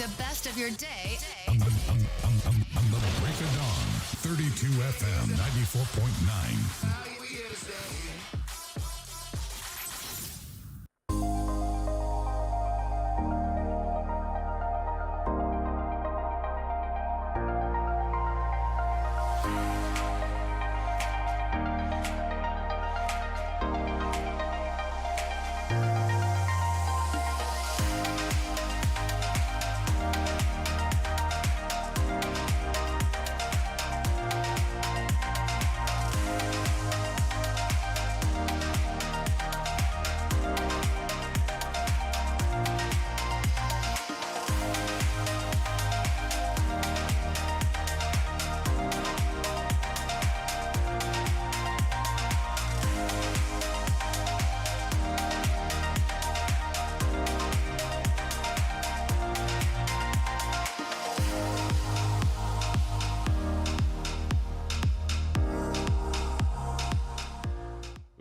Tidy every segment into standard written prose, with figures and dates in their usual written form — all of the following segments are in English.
the best of your day. On the break of dawn, 32 FM 94.9.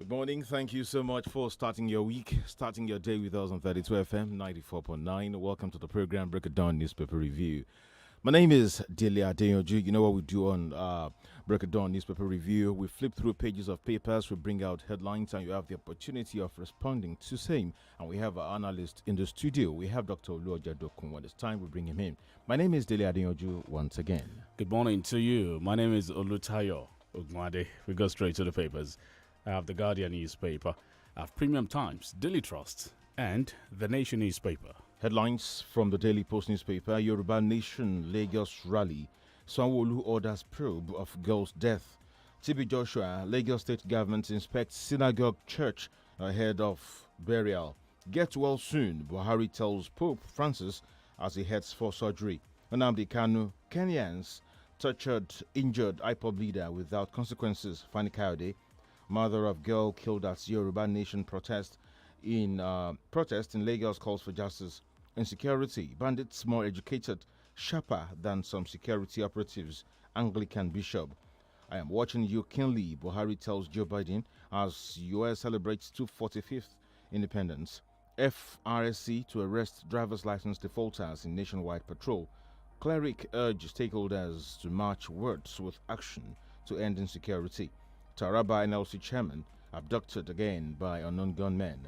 Morning. Thank you so much for starting your week, starting your day with us on 32 FM 94.9. Welcome to the program Break It Down Newspaper Review. My name is DELE ADEYANJU. You know what we do on Break It Down Newspaper Review? We flip through pages of papers, we bring out headlines, and you have the opportunity of responding to same. And we have our analyst in the studio. We have Dr. OLUTAYO. When it's time, we bring him in. My name is DELE ADEYANJU once again. Good morning to you. My name is OLUTAYO OGUNADE. We go straight to the papers. I have the Guardian newspaper, I have Premium Times, Daily Trust, and the Nation newspaper. Headlines from the Daily Post newspaper: Yoruba Nation Lagos rally. Sanwo-Olu orders probe of girl's death. TB Joshua: Lagos state government inspects synagogue church ahead of burial. Get well soon, Buhari tells Pope Francis as he heads for surgery. Nnamdi Kanu: Kenyans tortured, injured IPOB leader without consequences. Fani Kayode: mother of girl killed at Yoruba Nation protest in Lagos calls for justice. Insecurity: bandits more educated, sharper than some security operatives. Anglican bishop: I am watching you keenly, Buhari tells Joe Biden as US celebrates 245th independence. FRSC to arrest driver's license defaulters in nationwide patrol. Cleric urges stakeholders to march words with action to end insecurity. Taraba NLC chairman abducted again by unknown gunmen.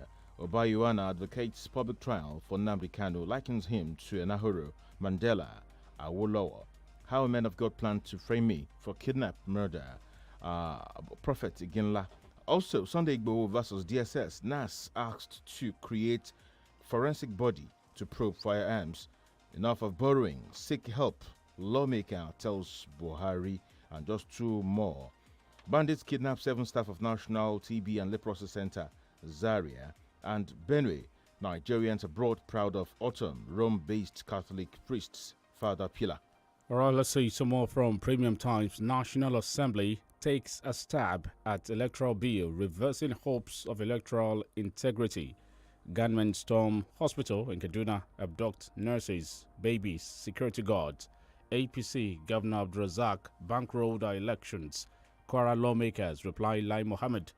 Obayuana advocates public trial for Nnamdi Kanu, likens him to Enahoro, Mandela, Awolowo. How a man of God planned to frame me for kidnap, murder. Prophet Iginla. Also, Sunday Igboho versus DSS. NAS asked to create forensic body to probe firearms. Enough of borrowing. Seek help. Lawmaker tells Buhari, and just two more. Bandits kidnap 7 staff of National TB and Leprosy Center, Zaria, and Benue. Nigerians abroad proud of autumn. Rome-based Catholic priests, Father Pila. All right, let's see some more from Premium Times. National Assembly takes a stab at electoral bill, reversing hopes of electoral integrity. Gunmen storm hospital in Kaduna, abduct nurses, babies, security guards. APC Governor Abdulrazak bankrolled our elections. Kwara lawmakers reply Lai Mohammed.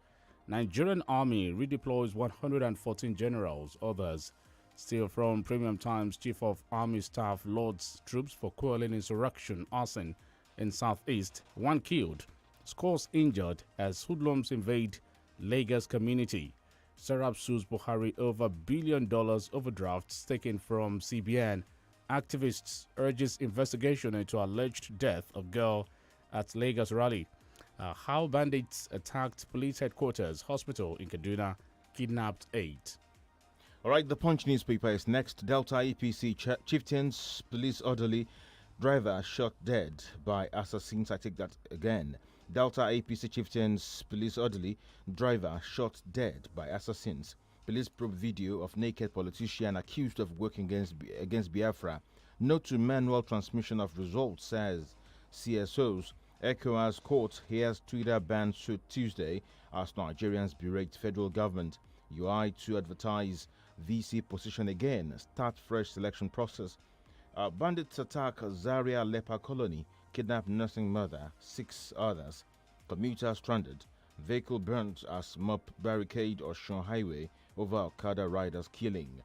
Nigerian army redeploys 114 generals, others. Still from Premium Times, Chief of Army Staff loads troops for quelling insurrection, arson in southeast. 1 killed, scores injured as hoodlums invade Lagos community. Serap sues Buhari over $1 billion overdrafts taken from CBN. Activists urges investigation into alleged death of girl at Lagos rally. How bandits attacked police headquarters, hospital in Kaduna, kidnapped 8. All right, the Punch newspaper is next. Delta APC chieftains, police orderly, driver shot dead by assassins. I take that again. Delta APC chieftains, police orderly, driver shot dead by assassins. Police probe video of naked politician accused of working against Biafra. No to manual transmission of results, says CSOs. ECOWAS court hears Twitter ban suit Tuesday as Nigerians berate federal government. UI to advertise VC position again. Start fresh selection process. Bandits attack Zaria Leper colony. Kidnap nursing mother. 6 others. Commuter stranded. Vehicle burnt as MOP barricade Osun Highway over Okada riders killing.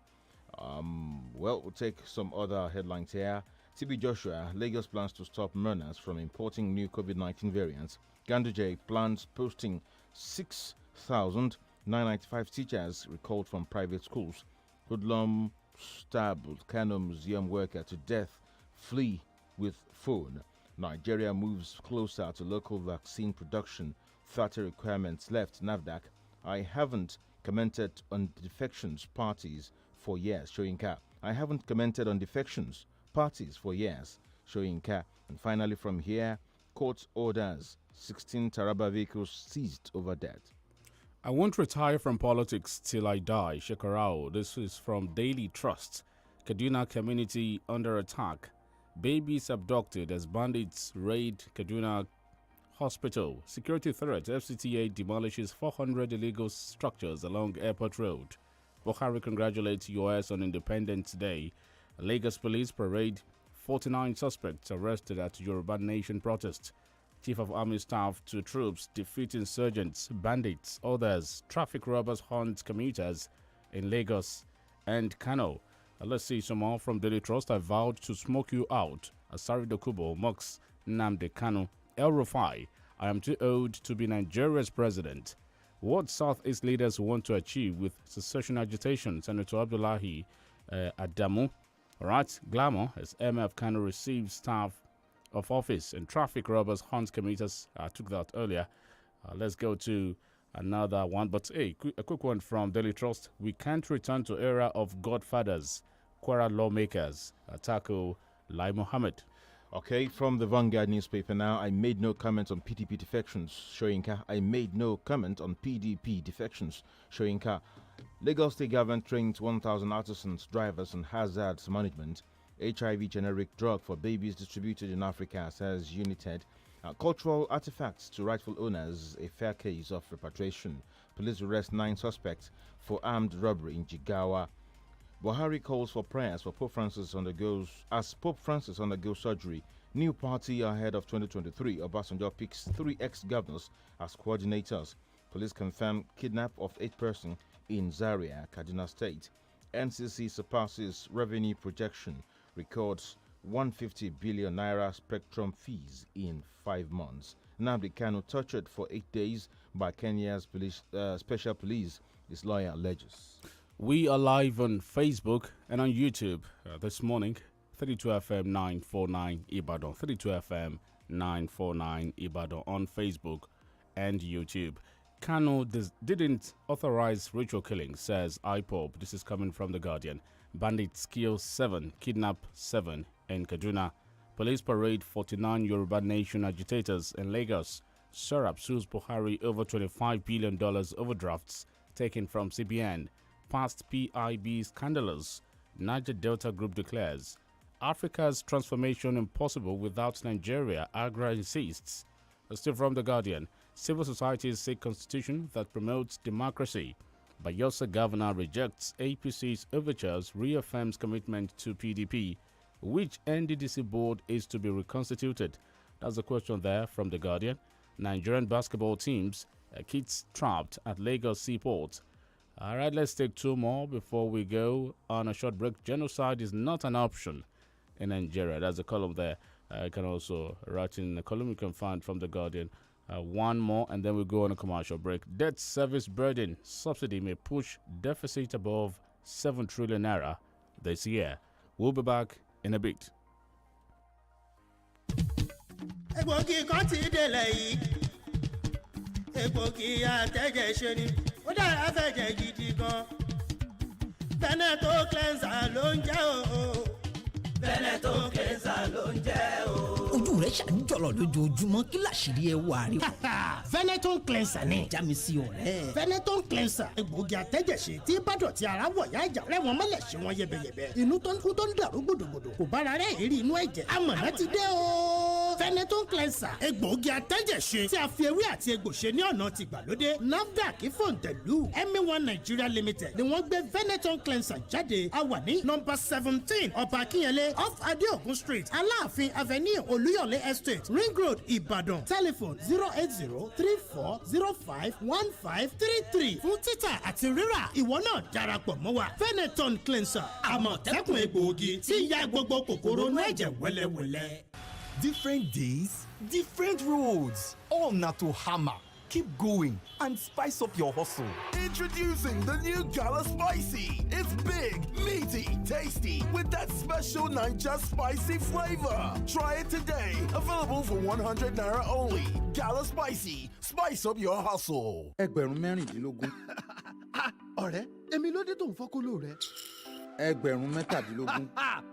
Well, we'll take some other headlines here. TB Joshua, Lagos plans to stop learners from importing new COVID-19 variants. Ganduje plans posting 6,995 teachers recalled from private schools. Hoodlum stabbed Kano museum worker to death, flee with phone. Nigeria moves closer to local vaccine production. 30 requirements left. NAFDAC. I haven't commented on defections parties for years, showing cap. I haven't commented on defections parties for years, showing cap. And finally, from here, court orders 16 Taraba vehicles seized over debt. I won't retire from politics till I die, Shekarao. This is from Daily Trust. Kaduna community under attack. Babies abducted as bandits raid Kaduna hospital. Security threat. FCTA demolishes 400 illegal structures along Airport Road. Buhari congratulates US on Independence Day. Lagos police parade. 49 suspects arrested at Yoruba Nation protest. Chief of Army Staff to troops defeat insurgents, bandits, others. Traffic robbers hunt commuters in Lagos and Kano. Let's see some more from Daily Trust. I vowed to smoke you out. Asari Dokubo mocks Nnamdi Kanu. El Rufai, I am too old to be Nigeria's president. What Southeast leaders want to achieve with secession agitation? Senator Abdullahi Adamu. All right, glamour as MF Kanu receives staff of office and traffic robbers hunt commuters. I took that earlier. Let's go to another one. But hey, a quick one from Daily Trust. We can't return to era of godfathers. Kwara lawmakers tackle Lai Mohammed. Okay, from the Vanguard newspaper now. I made no comment on PDP defections, showing I made no comment on PDP defections, showing Lagos State government trains 1,000 artisans, drivers, and hazards management. HIV generic drug for babies distributed in Africa, says United. Cultural artifacts to rightful owners, a fair case of repatriation. Police arrest 9 suspects for armed robbery in Jigawa. Buhari calls for prayers for Pope Francis as Pope Francis undergoes surgery. New party ahead of 2023. Obasanjo picks 3 ex-governors as coordinators. Police confirm kidnap of 8 persons in Zaria, Kaduna State. NCC surpasses revenue projection. Records 150 billion naira spectrum fees in 5 months. Nnamdi Kanu tortured for 8 days by Kenya's special police, his lawyer alleges. We are live on Facebook and on YouTube this morning. 32FM 949 Ibadan. 32FM 949 Ibadan on Facebook and YouTube. Kanu didn't authorize ritual killing, says IPOB. This is coming from The Guardian. Bandits kill 7, kidnap 7 in Kaduna. Police parade 49 Yoruba Nation agitators in Lagos. Serap sues Buhari over $25 billion overdrafts taken from CBN. Past PIB scandalous. Niger Delta Group declares Africa's transformation impossible without Nigeria, Agra insists. Still from The Guardian. Civil societies seek constitution that promotes democracy. Bayelsa governor rejects APC's overtures, reaffirms commitment to PDP. Which NDDC board is to be reconstituted? That's the question there from The Guardian. Nigerian basketball teams, kids trapped at Lagos Seaport. All right, let's take 2 more before we go on a short break. Genocide is not an option in Nigeria. That's a column there. You can also write in the column you can find from The Guardian. 1 more, and then we go on a commercial break. Debt service burden subsidy may push deficit above 7 trillion naira this year. We'll be back in a bit. Ó dára fẹ̀jẹ̀ gidi gan. Veneto cleanser ló ń jẹ́ o. Veneto cleanser ló ń jẹ́ o. Ojú rẹ̀ ṣàǹjọ̀lọ̀ lójoojúmọ́ kí làṣírí ẹ wà rí. Veneto cleanser ni. Já mi sí ọ̀rẹ́. Veneto cleanser. Egbògi àtẹ́jẹ̀ṣe tí bádọ̀tí ara wọ̀ yá ìjà rẹ̀ wọ́n mọ́lẹ̀ ṣe wọ́n yẹbẹyẹbẹ. Inú tó ń kú tó ń dàrú gbòdògbòdò. Kò bára rẹ̀ èrí inú ẹ̀jẹ̀. Amọ̀nà ti dé o. Pheneton cleanser egbòogi atẹ́jẹ̀ṣe tí a fi ewé àti egbò ṣe ní ọ̀nà tìgbàlódé. NAFDAC fòǹtẹ̀lù ME1 Nigeria Limited ni wọ́n gbé Pheneton cleanser jáde. A wà ní nọ́mbà 17 Ọba Akínyẹlé off Adeogun Street Aláàfin Avenue Olúyọ̀lé Estate Ring Road Ìbàdàn. Telephone 08034051533 fún títà àti rírà. Ìwọ náà darapọ̀ mọ́ wa. Pheneton cleanser àmọ̀tẹ́kùn egbòogi tí ń ya gbogbo kòkòrò inú ẹ̀jẹ̀ wẹ́lẹ́wẹ́lẹ́. Different days, different roads. All not to hammer. Keep going and spice up your hustle. Introducing the new Gala Spicy. It's big, meaty, tasty with that special Niger spicy flavor. Try it today. Available for 100 naira only. Gala Spicy. Spice up your hustle. Ẹgbẹ̀rún mẹ́rìndínlógún. Ọ̀rẹ́, èmi ló dé tó ń fọ́kóló rẹ. Ẹgbẹ̀rún mẹ́tàdínlógún.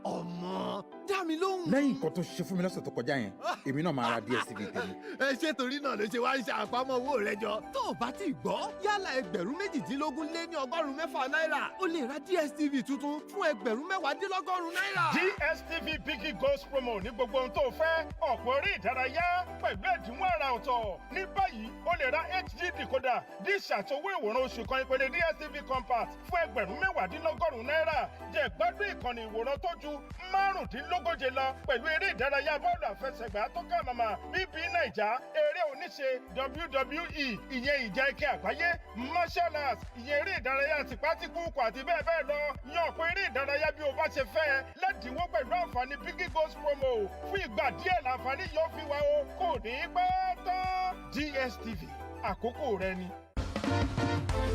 Ọmọ, dá mi lóhùn. Lẹ́yìn nǹkan tó ṣe fún mi lọ́sẹ̀ tó kọjá yẹn, èmi náà máa ra DSTV tèmi. Ṣé torí náà ló ṣe wá ń ṣe àpamọ́ owó rẹ jọ? Tó o bá ti gbọ́, yálà ẹgbẹ̀rún méjìdínlógún lé ní ọgọ́rùn-ún mẹ́fà náírà. O lè ra DSTV tuntun fún ẹgbẹ̀rún mẹ́wàádínlọ́gọ́rùn-ún náírà. DSTV Biggie Ghost promo ní gbogbo ohun tó fẹ́. Ọ̀pọ̀ eré ìdárayá pẹ̀lú ẹ̀dínwó àrà ọ̀tọ̀. Ní báyìí, o lè ra HD decoder, dish àti owó ìwòran oṣù kan ìpele DSTV compact fún ẹgbẹ̀rún mẹ́wàádínlọ́gọ́rùn-ún náírà. Jẹ́ gbádùn ìkànnì ìwòran tó ju márùndínlógóje lọ pẹ̀lú eré ìdárayá bọ́ọ̀lù àfẹsẹ̀gbá tó kà màmá BB Naija, eré oníṣe WWE, ìyẹn ìjà ike àgbáyé, martial arts, ìyẹn eré ìdárayá tìpátìkúùkù àti bẹ́ẹ̀ bẹ́ẹ̀ lọ. Yan ọ̀pọ̀ eré ìdárayá bí o bá ṣe fẹ́ lẹ́dínwó pẹ̀lú àǹfààní Biggie Ghost promo. Fún ìgbà díẹ̀ làǹfààní yóò fi wá o, kò ní pẹ́ tán. DSTV, àkókò rẹ ni.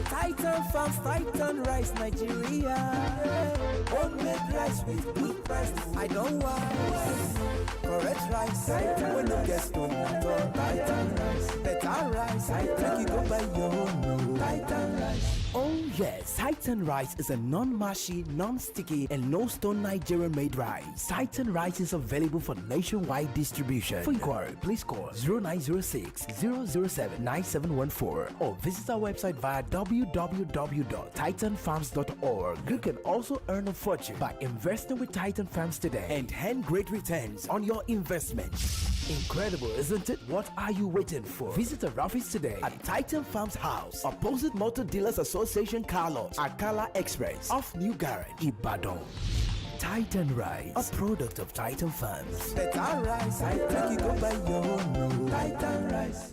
Titan Farms, Titan Rice, Nigeria. Homemade rice with good price. I don't want correct rice. When you get stone at all. Titan Rice, better rice. Make you go buy your own. Titan Rice. Oh yes, Titan Rice is a non-mushy, non-sticky and no-stone Nigerian-made rice. Titan Rice is available for nationwide distribution. For inquiry, please call 0906 007 9714 or visit our website via www.titanfarms.org. You can also earn a fortune by investing with Titan Farms today and earn great returns on your investment. Incredible, isn't it? What are you waiting for? Visit our office today at Titan Farms House, opposite Motor Dealers Association car lot, Akala Express, off New Garage, Ibadan. Titan Rice, a product of Titan Farms. Better rice, I think you go buy your own. Titan Rice.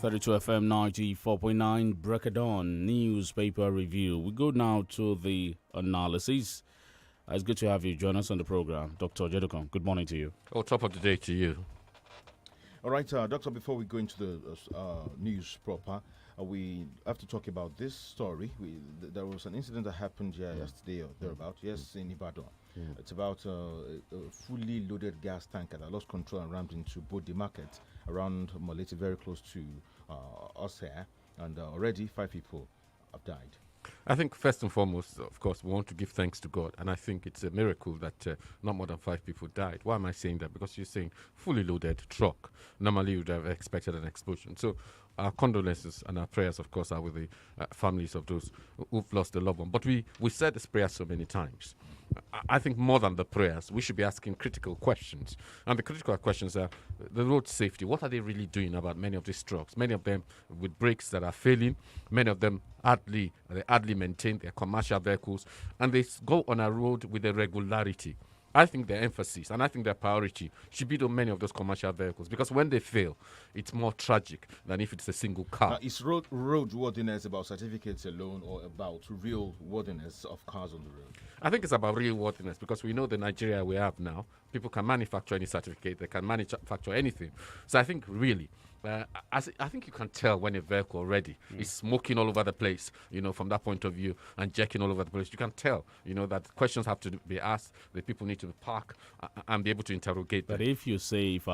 FM 94.9 Break it on newspaper review. We go now to the analysis. It's good to have you join us on the program. Dr. Jedokon, good morning to you. Oh, top of the day to you. All right, Doctor, before we go into the news proper, we have to talk about this story. There was an incident that happened yesterday or thereabout, in Ibadan. It's about a fully loaded gas tanker that lost control and rammed into Bode Market around Moleti, very close to us here. And already 5 people have died. I think first and foremost, of course, we want to give thanks to God. And I think it's a miracle that not more than 5 people died. Why am I saying that? Because you're saying fully loaded truck. Normally, you would have expected an explosion. So our condolences and our prayers, of course, are with the families of those who've lost a loved one. But we said this prayer so many times. I think more than the prayers, we should be asking critical questions. And the critical questions are the road safety. What are they really doing about many of these trucks? Many of them with brakes that are failing. Many of them hardly maintain their commercial vehicles. And they go on a road with a regularity. I think their emphasis and I think their priority should be to many of those commercial vehicles, because when they fail, it's more tragic than if it's a single car. Is road worthiness about certificates alone or about real worthiness of cars on the road? I think it's about real worthiness, because we know the Nigeria we have now, people can manufacture any certificate, they can manufacture anything. So I think really, I think you can tell when a vehicle already is smoking all over the place, from that point of view, and jacking all over the place. You can tell, that questions have to be asked, the people need to park and be able to interrogate them. But if you say if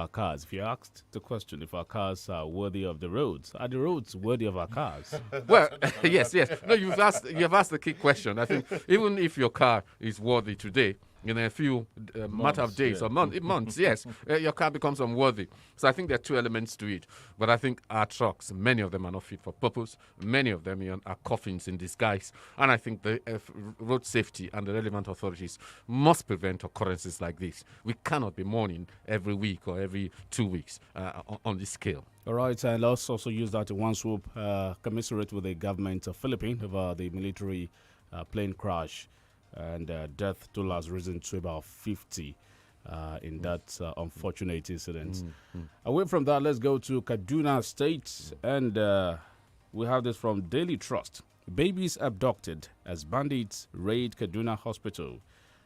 you asked the question, if our cars are worthy of the roads, are the roads worthy of our cars? Well, yes. No, you've asked the key question. I think even if your car is worthy today, in a few matter of days or months, yes, your car becomes unworthy. So I think there are two elements to it. But I think our trucks, many of them are not fit for purpose. Many of them are coffins in disguise. And I think the road safety and the relevant authorities must prevent occurrences like this. We cannot be mourning every week or every 2 weeks on this scale. All right, and let's also use that in one swoop, commiserate with the government of Philippines over the military plane crash. And death toll has risen to about 50 in that unfortunate incident. Away from that, let's go to Kaduna State. And we have this from Daily Trust. Babies abducted as bandits raid Kaduna Hospital.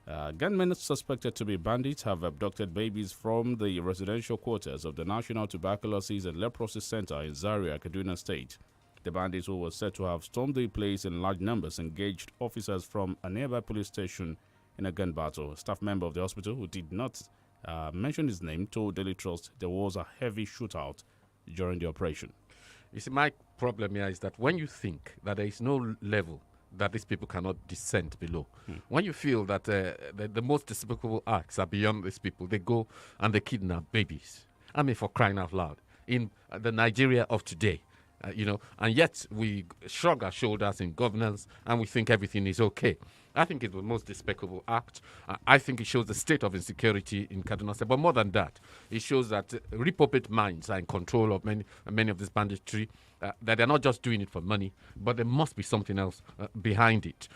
Gunmen suspected to be bandits have abducted babies from the residential quarters of the National Tuberculosis and Leprosy Center in Zaria, Kaduna State. The bandits, who were said to have stormed the place in large numbers, engaged officers from a nearby police station in a gun battle. A staff member of the hospital, who did not mention his name, told Daily Trust there was a heavy shootout during the operation. You see, my problem here is that when you think that there is no level that these people cannot descend below, when you feel that the most despicable acts are beyond these people, they go and they kidnap babies. I mean, for crying out loud. In the Nigeria of today, and yet we shrug our shoulders in governance and we think everything is okay. I think it's the most despicable act. I think it shows the state of insecurity in Kaduna State. But more than that, it shows that reprobate minds are in control of many of this banditry, that they're not just doing it for money, but there must be something else behind it.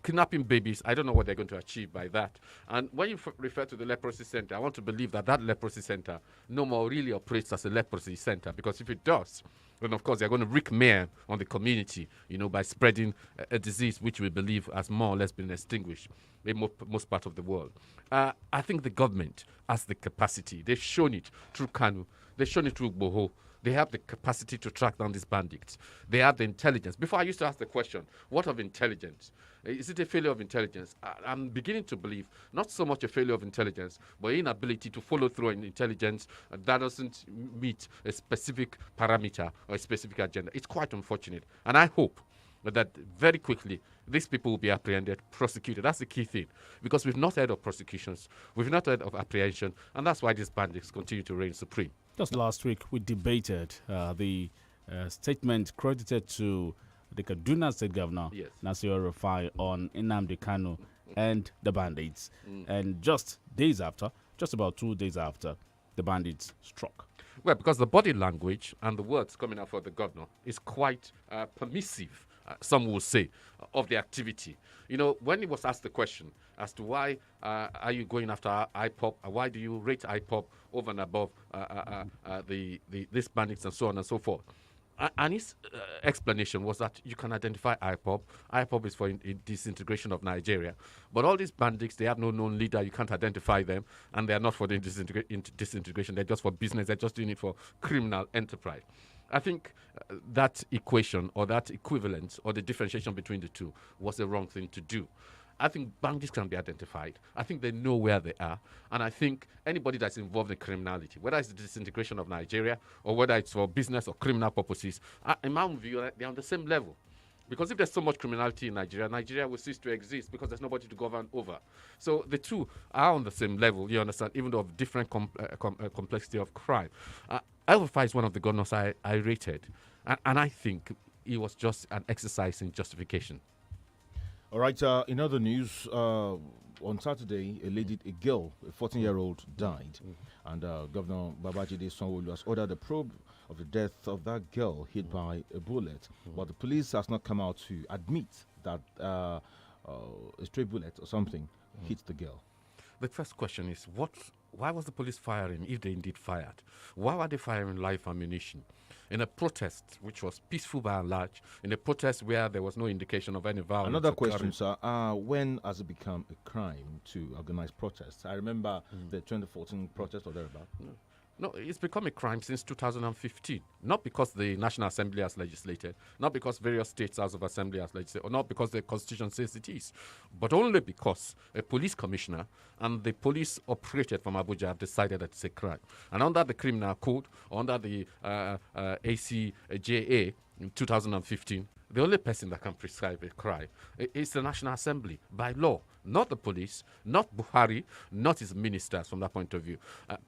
Kidnapping babies, I don't know what they're going to achieve by that. And when you refer to the leprosy center, I want to believe that leprosy center no more really operates as a leprosy center, because if it does, then of course they're going to wreak mayhem on the community, by spreading a disease which we believe has more or less been extinguished in most parts of the world. I think the government has the capacity. They've shown it through Kanu. They've shown it through Boho. They have the capacity to track down these bandits. They have the intelligence. Before, I used to ask the question, what of intelligence? Is it a failure of intelligence? I'm beginning to believe not so much a failure of intelligence, but inability to follow through on intelligence that doesn't meet a specific parameter or a specific agenda. It's quite unfortunate. And I hope that very quickly these people will be apprehended, prosecuted. That's the key thing, because we've not heard of prosecutions, we've not heard of apprehension, and that's why these bandits continue to reign supreme. Just last week, we debated the statement credited to the Kaduna State Governor, Nasir Rufai, on Nnamdi Kanu and the bandits. And just about 2 days after, the bandits struck. Well, because the body language and the words coming out from the governor is quite permissive, some will say, of the activity. When he was asked the question as to why are you going after IPOP, why do you rate IPOP over and above these bandits and so on and so forth, and his explanation was that you can identify IPOP. IPOP is for disintegration of Nigeria. But all these bandits, they have no known leader. You can't identify them. And they are not for the disintegration. They're just for business. They're just doing it for criminal enterprise. I think that equation or that equivalence or the differentiation between the two was the wrong thing to do. I think bandits can be identified. I think they know where they are. And I think anybody that's involved in criminality, whether it's the disintegration of Nigeria or whether it's for business or criminal purposes, in my view, they're on the same level. Because if there's so much criminality in Nigeria, Nigeria will cease to exist because there's nobody to govern over. So the two are on the same level, you understand, even though of different complexity of crime. El-Rufai is one of the governors I rated. And I think it was just an exercise in justification. All right, in other news, on Saturday, a girl, a 14-year-old, died. And Governor Babajide Sanwo-Olu has ordered a probe of the death of that girl hit by a bullet. But the police has not come out to admit that a stray bullet or something hit the girl. The first question is, why was the police firing if they indeed fired? Why were they firing live ammunition? In a protest which was peaceful by and large, in a protest where there was no indication of any violence. Another question, sir. When has it become a crime to organize protests? I remember the 2014 protest or thereabout. No, it's become a crime since 2015. Not because the National Assembly has legislated, not because various states' House of Assembly has legislated, or not because the Constitution says it is, but only because a police commissioner and the police operated from Abuja have decided that it's a crime. And under the Criminal Code, under the ACJA in 2015, the only person that can prescribe a crime is the National Assembly by law. not the police, not Buhari, not his ministers from that point of view.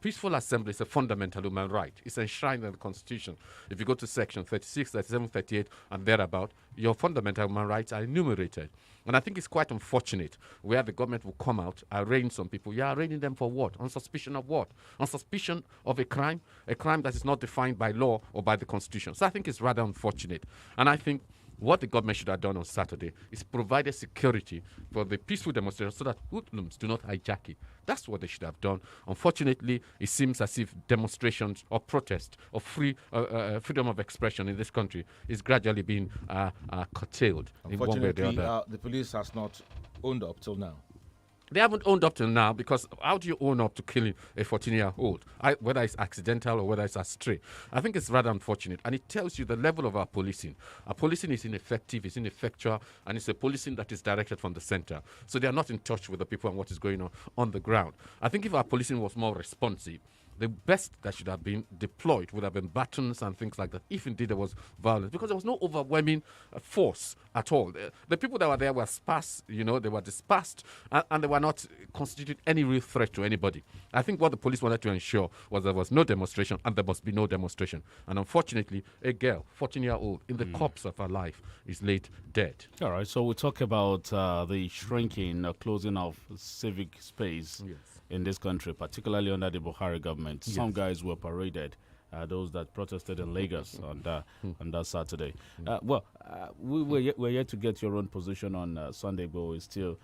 Peaceful assembly is a fundamental human right. It's enshrined in the Constitution. If you go to section 36, 37, 38, and thereabout, your fundamental human rights are enumerated. And I think it's quite unfortunate where the government will come out, arraign some people. You're arraigning them for what? On suspicion of what? On suspicion of a crime that is not defined by law or by the Constitution. So I think it's rather unfortunate. And I think what the government should have done on Saturday is provided security for the peaceful demonstration so that hoodlums do not hijack it. That's what they should have done. Unfortunately, it seems as if demonstrations or protest or freedom of expression in this country is gradually being curtailed in one way or the other. The police has not owned up till now. They haven't owned up till now, because how do you own up to killing a 14-year-old, whether it's accidental or whether it's astray? I think it's rather unfortunate, and it tells you the level of our policing. Our policing is ineffective, it's ineffectual, and it's a policing that is directed from the center. So they are not in touch with the people and what is going on the ground. I think if our policing was more responsive, the best that should have been deployed would have been batons and things like that, if indeed there was violence, because there was no overwhelming force at all. The people that were there were sparse, they were dispersed, and they were not constitute any real threat to anybody. I think what the police wanted to ensure was there was no demonstration, and there must be no demonstration. And unfortunately, a girl, 14-year-old, in the corpse of her life, is laid dead. All right, so we talk about the shrinking, closing of civic space. Yes. In this country, particularly under the Buhari government. Yes. Some guys were paraded, those that protested in Lagos on that Saturday. We're yet to get your own position on Sunday, but it's still,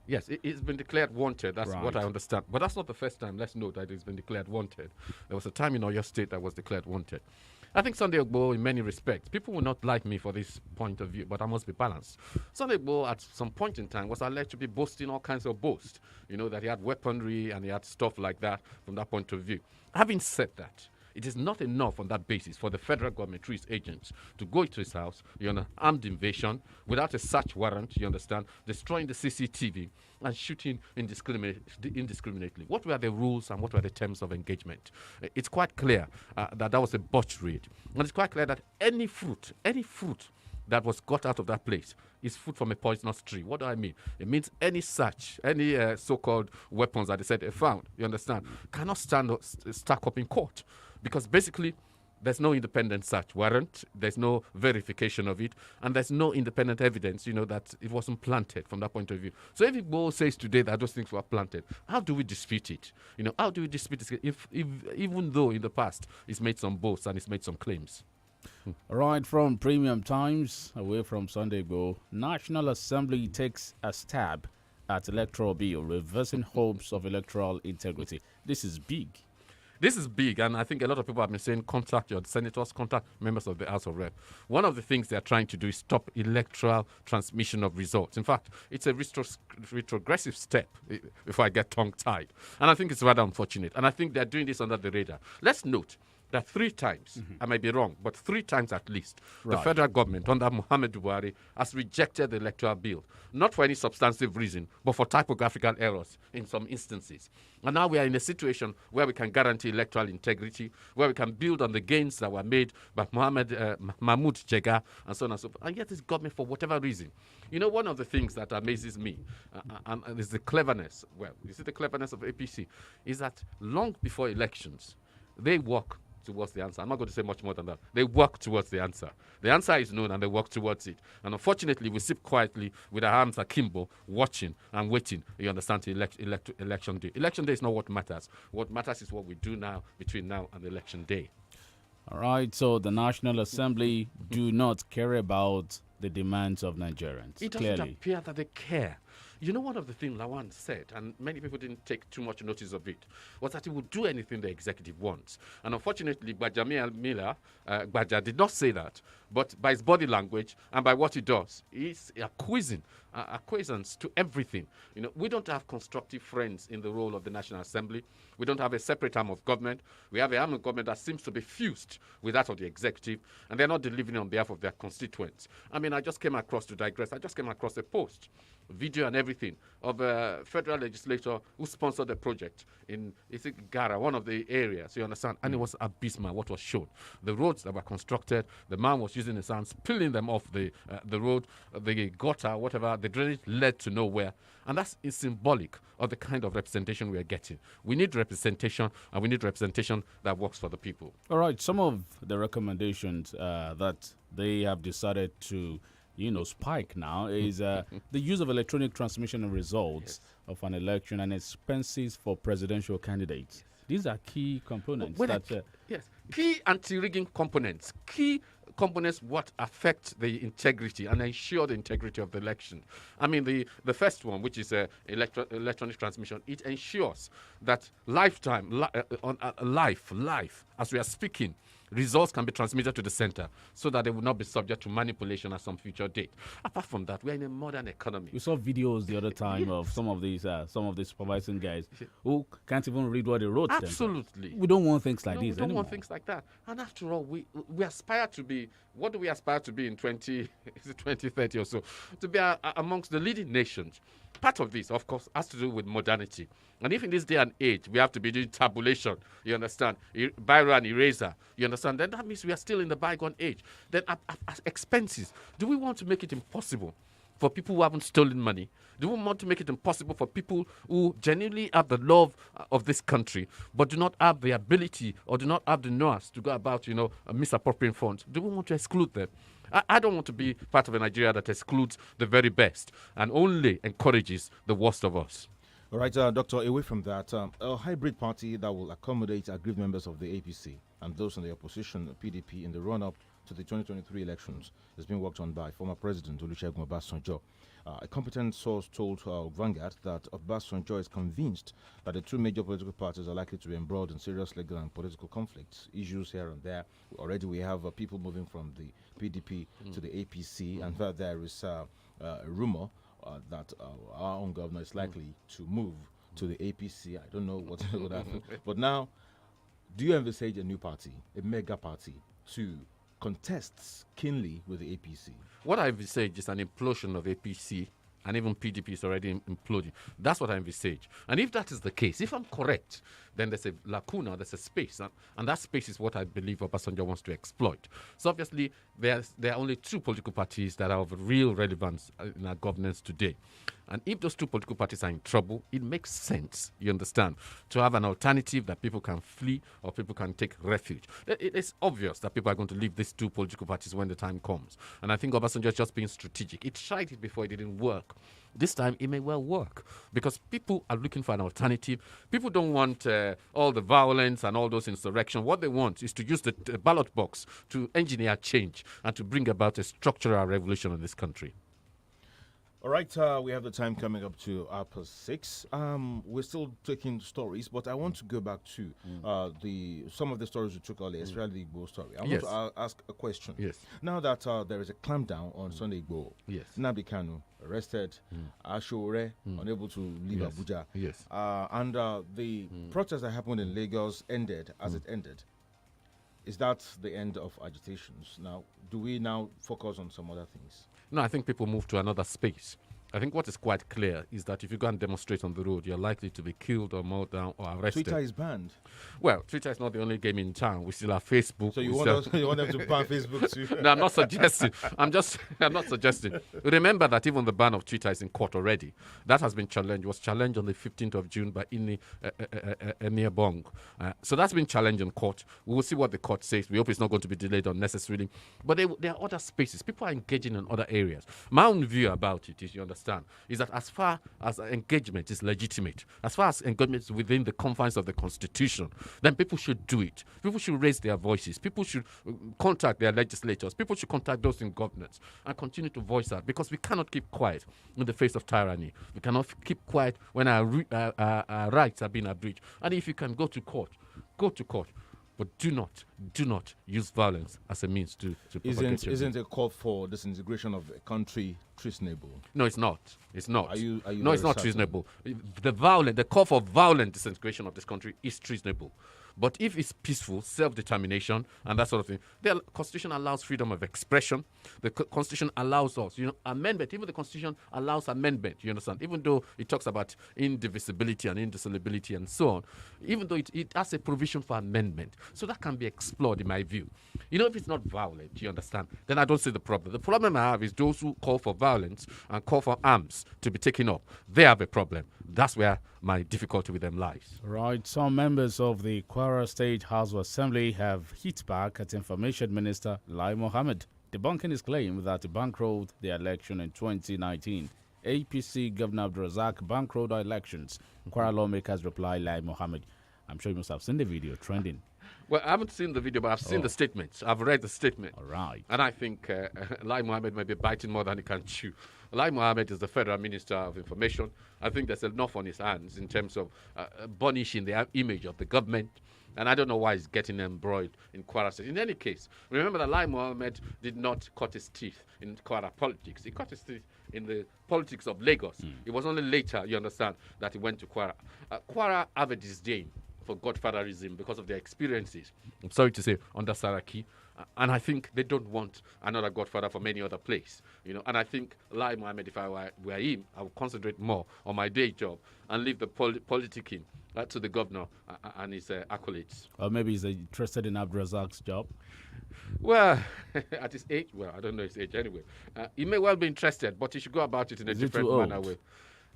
Yes, it's been declared wanted. That's right. what I understand. But that's not the first time. Let's note that it's been declared wanted. There was a time in Oyo State that was declared wanted. I think Sunday Igboho, in many respects, people will not like me for this point of view, but I must be balanced. Sunday Igboho, at some point in time, was alleged to be boasting all kinds of boasts, that he had weaponry and he had stuff like that from that point of view. Having said that, it is not enough on that basis for the federal government, through its agents, to go into his house, armed invasion, without a search warrant, you understand, destroying the CCTV and shooting indiscriminately. What were the rules and what were the terms of engagement? It's quite clear that was a botched raid. And it's quite clear that any fruit that was got out of that place is fruit from a poisonous tree. What do I mean? It means any such, any so-called weapons that they said they found, you understand, cannot stack up in court. Because basically, there's no independent search warrant, there's no verification of it, and there's no independent evidence, that it wasn't planted from that point of view. So if Igboho says today that those things were planted, how do we dispute it? How do we dispute it if even though in the past it's made some boasts and it's made some claims? Right from Premium Times, away from Sunday Igboho, National Assembly takes a stab at electoral bill, reversing hopes of electoral integrity. This is big. This is big, and I think a lot of people have been saying contact your senators, contact members of the House of Rep. One of the things they are trying to do is stop electoral transmission of results. In fact, it's a retrogressive step, if I get tongue-tied. And I think it's rather unfortunate. And I think they're doing this under the radar. Let's note that 3 times, I may be wrong, but 3 times at least, the federal government under Muhammadu Buhari has rejected the electoral bill, not for any substantive reason, but for typographical errors in some instances. And now we are in a situation where we can guarantee electoral integrity, where we can build on the gains that were made by Mahmoud Jega, and so on and so forth. And yet this government, for whatever reason, one of the things that amazes me, and is the cleverness, the cleverness of APC, is that long before elections, they work towards the answer. I'm not going to say much more than that. They work towards the answer. The answer is known and they work towards it. And unfortunately, we sit quietly with our arms akimbo, watching and waiting, you understand, to election day. Election day is not what matters. What matters is what we do now, between now and election day. All right, so the National Assembly do not care about the demands of Nigerians. It doesn't appear that they care. One of the things Lawan said, and many people didn't take too much notice of it, was that he would do anything the executive wants. And unfortunately, Gbaja did not say that, but by his body language and by what he does, he's acquiescence to everything. We don't have constructive friends in the role of the National Assembly. We don't have a separate arm of government. We have an arm of government that seems to be fused with that of the executive, and they're not delivering on behalf of their constituents. I just came across, to digress, a post, video and everything, of a federal legislator who sponsored a project in Gara, one of the areas, you understand, and it was abysmal what was shown. The roads that were constructed, the man was using his hands, peeling them off the road, the gutter, whatever, The drainage led to nowhere. And that's symbolic of the kind of representation we are getting. We need representation, and we need representation that works for the people. All right, some of the recommendations that they have decided to, spike now is the use of electronic transmission of results of an election and expenses for presidential candidates. These are key components. Yes, key anti-rigging components, key components what affect the integrity and ensure the integrity of the election. I mean, the first one, which is electronic transmission, it ensures that live, as we are speaking, results can be transmitted to the center so that they will not be subject to manipulation at some future date. Apart from that, we are in a modern economy. We saw videos the other time of some of these supervising guys who can't even read what they wrote. Absolutely. We don't want things like We this don't anymore. want things like that. And after all, we aspire to be, what do we aspire to be in 2030 or so? To be amongst the leading nations. Part of this, of course, has to do with modernity. And if in this day and age we have to be doing tabulation, you understand, biro and eraser, you understand, then that means we are still in the bygone age. Then as expenses, do we want to make it impossible for people who haven't stolen money? Do we want to make it impossible for people who genuinely have the love of this country but do not have the ability or do not have the nous to go about, misappropriating funds? Do we want to exclude them? I don't want to be part of a Nigeria that excludes the very best and only encourages the worst of us. All right, Doctor, away from that, a hybrid party that will accommodate aggrieved members of the APC and those in the opposition, PDP, in the run-up to the 2023 elections is being worked on by former President Olusegun Obasanjo. A competent source told Vanguard that Obasanjo is convinced that the two major political parties are likely to be embroiled in serious legal and political conflicts, issues here and there. Already we have people moving from the PDP to the APC, and there is a rumor that our own governor is likely to move to the APC. I don't know what would happen. But now, do you envisage a new party, a mega party, to contest keenly with the APC? What I envisage is an implosion of APC, and even PDP is already imploding. That's what I envisage. And if that is the case, if I'm correct, then there's a lacuna, there's a space, and that space is what I believe Obasanjo wants to exploit. So obviously, there are only two political parties that are of real relevance in our governance today. And if those two political parties are in trouble, it makes sense, you understand, to have an alternative that people can flee or people can take refuge. It's obvious that people are going to leave these two political parties when the time comes. And I think Obasanjo is just being strategic. He tried it before, it didn't work. This time, it may well work because people are looking for an alternative. People don't want all the violence and all those insurrection. What they want is to use the ballot box to engineer change and to bring about a structural revolution in this country. All right, we have the time coming up to 6. We're still taking stories, but I want to go back to some of the stories we took earlier, especially the Igbo story. I want to ask a question. Yes. Now that there is a clampdown on Sunday Igbo, Nnamdi Kanu arrested, Ashore unable to leave Abuja, and the protest that happened in Lagos ended as it ended. Is that the end of agitations? Now, do we now focus on some other things? No, I think people move to another space. I think what is quite clear is that if you go and demonstrate on the road, you're likely to be killed or mowed down or arrested. Twitter is banned. Well, Twitter is not the only game in town. We still have Facebook. So you want them to ban Facebook too? No, I'm not suggesting. I'm not suggesting. Remember that even the ban of Twitter is in court already. That has been challenged. It was challenged on the 15th of June by Emir Bong. So that's been challenged in court. We will see what the court says. We hope it's not going to be delayed unnecessarily. But there are other spaces. People are engaging in other areas. My own view about it is, you understand, is that as far as engagement is legitimate, as far as engagement is within the confines of the Constitution, then people should do it. People should raise their voices. People should contact their legislators. People should contact those in governance and continue to voice out, because we cannot keep quiet in the face of tyranny. We cannot keep quiet when our rights are being abridged. And if you can go to court, go to court. But do not use violence as a means to propagate. Isn't a call for disintegration of a country treasonable? No, it's not. It's not. Are you no, it's not treasonable. The call for violent disintegration of this country is treasonable. But if it's peaceful, self-determination, and that sort of thing, the Constitution allows freedom of expression. The Constitution allows us, amendment. Even the Constitution allows amendment, you understand? Even though it talks about indivisibility and indissolubility and so on, even though it has a provision for amendment. So that can be explored, in my view. If it's not violent, you understand, then I don't see the problem. The problem I have is those who call for violence and call for arms to be taken up. They have a problem. That's where my difficulty with them lies. Right. Some members of the Kwara State House of Assembly have hit back at Information Minister Lai Mohammed, debunking his claim that he bankrolled the election in 2019. APC Governor Abdulrazak bankrolled our elections. Kwara lawmakers reply Lai Mohammed. I'm sure you must have seen the video trending. Well, I haven't seen the video, but I've seen the statements. I've read the statement. All right. And I think Lai Mohammed may be biting more than he can chew. Lai Mohammed is the Federal Minister of Information. I think there's enough on his hands in terms of burnishing the image of the government. And I don't know why he's getting embroiled in Kwara State. In any case, remember that Lai Mohammed did not cut his teeth in Kwara politics. He cut his teeth in the politics of Lagos. It was only later, you understand, that he went to Kwara. Kwara have a disdain for godfatherism because of their experiences, I'm sorry to say, under Saraki. And I think they don't want another godfather from any other place. And I think Lai Mohammed, if I were him, I would concentrate more on my day job and leave the politicking to the governor and his accolades. Or maybe he's interested in Abdulrazak's job. Well, at his age, I don't know his age anyway. He may well be interested, but he should go about it in a different manner.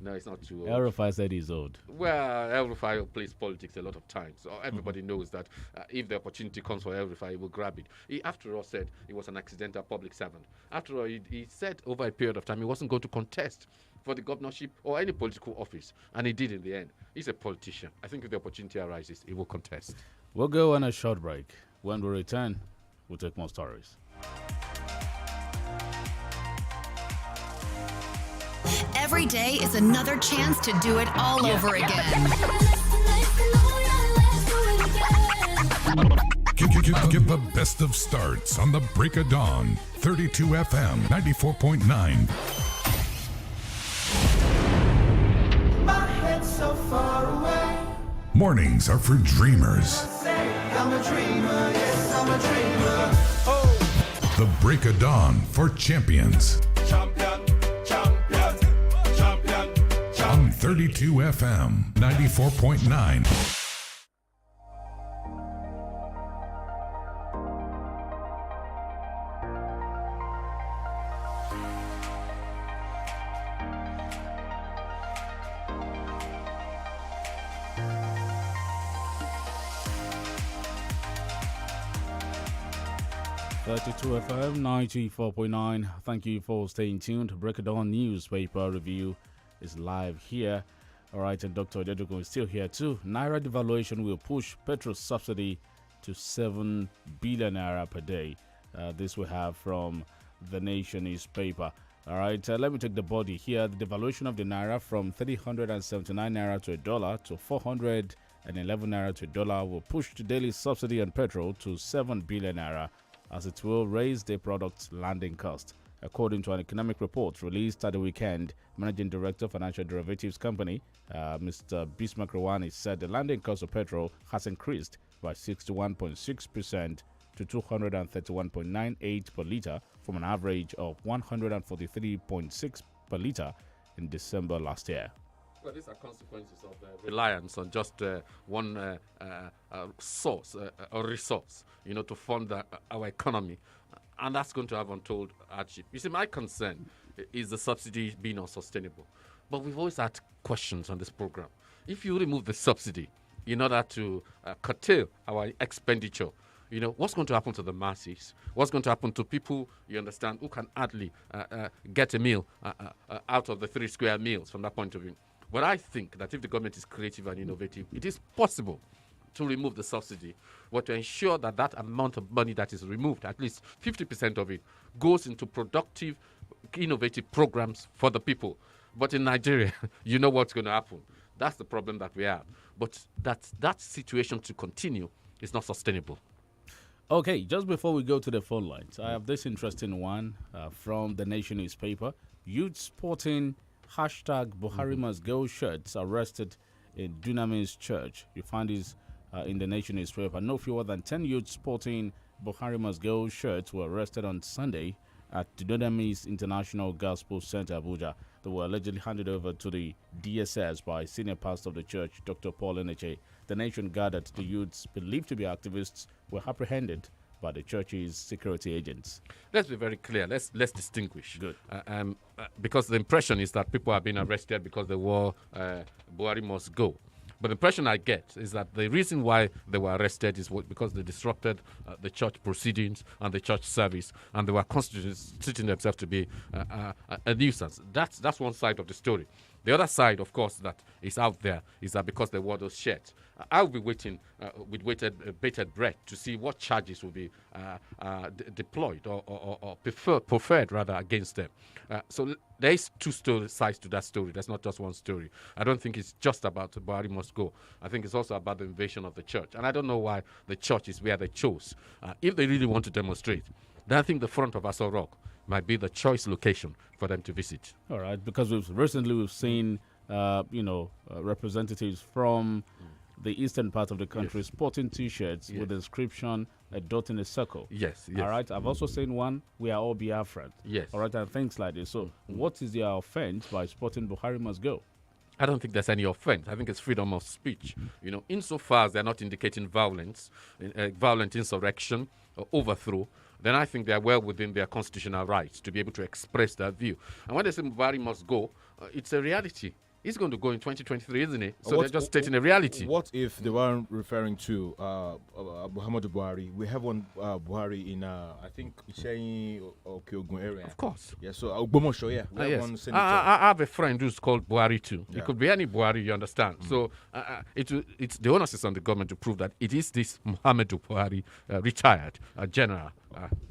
No, it's not too old. El-Rufai said he's old. Well, El-Rufai plays politics a lot of times. So everybody knows that if the opportunity comes for El-Rufai, he will grab it. He, after all, said he was an accidental public servant. After all, he said over a period of time he wasn't going to contest for the governorship or any political office. And he did in the end. He's a politician. I think if the opportunity arises, he will contest. We'll go on a short break. When we return, we'll take more stories. Every day is another chance to do it all over again. Give the best of starts on the break of dawn. 32 FM 94.9. My head's so far away. Mornings are for dreamers. I'm a dreamer, yes, I'm a dreamer. The break of dawn for champions. Champion, champion, champion, On 32 FM 94.9. FM 94.9. Thank you for staying tuned. Break of Dawn newspaper review is live here. All right, and Dr. Odedogun is still here too. Naira devaluation will push petrol subsidy to 7 billion naira per day. This we have from the Nation newspaper. All right, let me take the body here. The devaluation of the naira from 379 naira to $1 to 411 naira to $1 will push the daily subsidy on petrol to 7 billion naira, as it will raise the product's landing cost. According to an economic report released at the weekend, Managing Director of Financial Derivatives Company, Mr. Bismarck Rwani, said the landing cost of petrol has increased by 61.6% to 231.98 per litre from an average of 143.6 per litre in December last year. Well, these are consequences of reliance on just one source or resource, to fund our economy. And that's going to have untold hardship. You see, my concern is the subsidy being unsustainable. But we've always had questions on this program. If you remove the subsidy in order to curtail our expenditure, what's going to happen to the masses? What's going to happen to people, you understand, who can hardly get a meal out of the 3 square meals from that point of view? But I think that if the government is creative and innovative, it is possible to remove the subsidy, but to ensure that that amount of money that is removed, at least 50% of it, goes into productive, innovative programs for the people. But in Nigeria, you know what's going to happen. That's the problem that we have. But that situation to continue is not sustainable. Okay, just before we go to the phone lines, I have this interesting one from the Nation newspaper. Youth sporting # Buhari must go shirts arrested in Dunamis Church. You find this in the nation newspaper. No fewer than 10 youths sporting Buhari Must Go shirts were arrested on Sunday at Dunamis International Gospel Center, Abuja. They were allegedly handed over to the DSS by senior pastor of the church, Dr. Paul Eneche. The nation gathered the youths believed to be activists were apprehended by the church's security agents. Let's be very clear. Let's distinguish. Good. Because the impression is that people are being arrested because they wore Buhari Must Go. But the impression I get is that the reason why they were arrested is because they disrupted the church proceedings and the church service, and they were constituting themselves to be a nuisance. That's one side of the story. The other side, of course, that is out there is that because they wore those shirts. I'll be waiting with bated breath to see what charges will be deployed or preferred rather against them. So there is two sides to that story. There's not just one story. I don't think it's just about Buhari Must Go. I think it's also about the invasion of the church. And I don't know why the church is where they chose. If they really want to demonstrate, then I think the front of Aso Rock might be the choice location for them to visit. All right, because we've seen representatives from the eastern part of the country sporting T-shirts with the inscription "A dot in a circle." Yes. All right. I've also seen one "We are all Biafran." Yes. All right, and things like this. So, what is their offense by sporting Buhari Must Go? I don't think there's any offense. I think it's freedom of speech. Insofar as they're not indicating violence, violent insurrection, or overthrow, then I think they're well within their constitutional rights to be able to express that view. And when they say Buhari must go, it's a reality. He's going to go in 2023, isn't it? So they're just stating a reality. What if they weren't referring to Muhammadu Buhari? We have one Buhari in, I think, Ishayi or Kyogun area. Of course. Yeah, so Ogbomoso, yeah. We have one senator. I have a friend who's called Buhari too. Yeah. It could be any Buhari, you understand. So it's the onus is on the government to prove that it is this Muhammadu Buhari, retired general.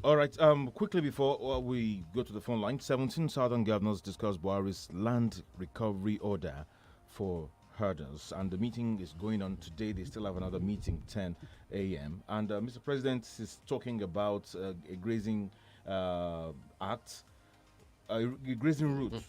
All right, quickly before we go to the phone line, 17 southern governors discussed Buhari's land recovery order for herders, and the meeting is going on today. They still have another meeting 10 a.m. And Mr. President is talking about a grazing act. Grazing route.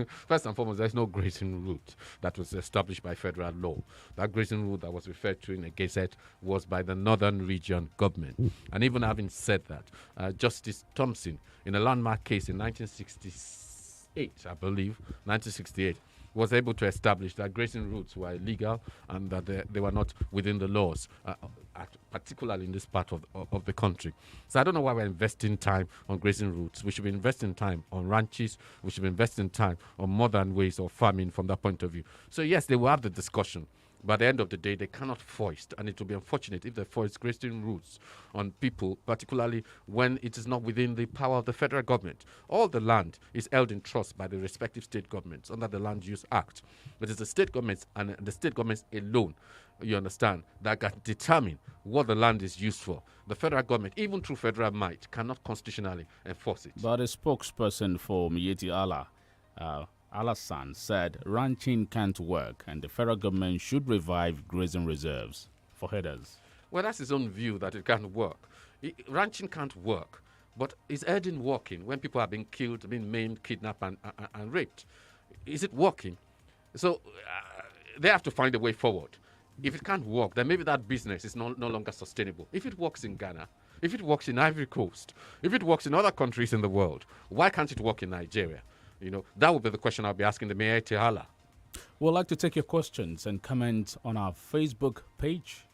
First and foremost, there's no grazing route that was established by federal law. That grazing route that was referred to in the Gazette was by the Northern Region government. And even having said that, Justice Thompson, in a landmark case in 1968, I believe, 1968, was able to establish that grazing routes were illegal and that they were not within the laws, particularly in this part of the country. So I don't know why we're investing time on grazing routes. We should be investing time on ranches. We should be investing time on modern ways of farming from that point of view. So yes, they will have the discussion. But at the end of the day, they cannot foist, and it will be unfortunate if they foist grazing routes on people, particularly when it is not within the power of the federal government. All the land is held in trust by the respective state governments under the Land Use Act. But it's the state governments and the state governments alone, you understand, that can determine what the land is used for. The federal government, even through federal might, cannot constitutionally enforce it. But a spokesperson for Miyetti Allah, Alassane, said ranching can't work and the federal government should revive grazing reserves for herders. Well, that's his own view that it can't work. Ranching can't work, but is herding working when people are being killed, being maimed, kidnapped, and raped? Is it working? So they have to find a way forward. If it can't work, then maybe that business is no longer sustainable. If it works in Ghana, if it works in Ivory Coast, if it works in other countries in the world, why can't it work in Nigeria? That would be the question I'll be asking the Miyetti Allah. We'd like to take your questions and comments on our Facebook page,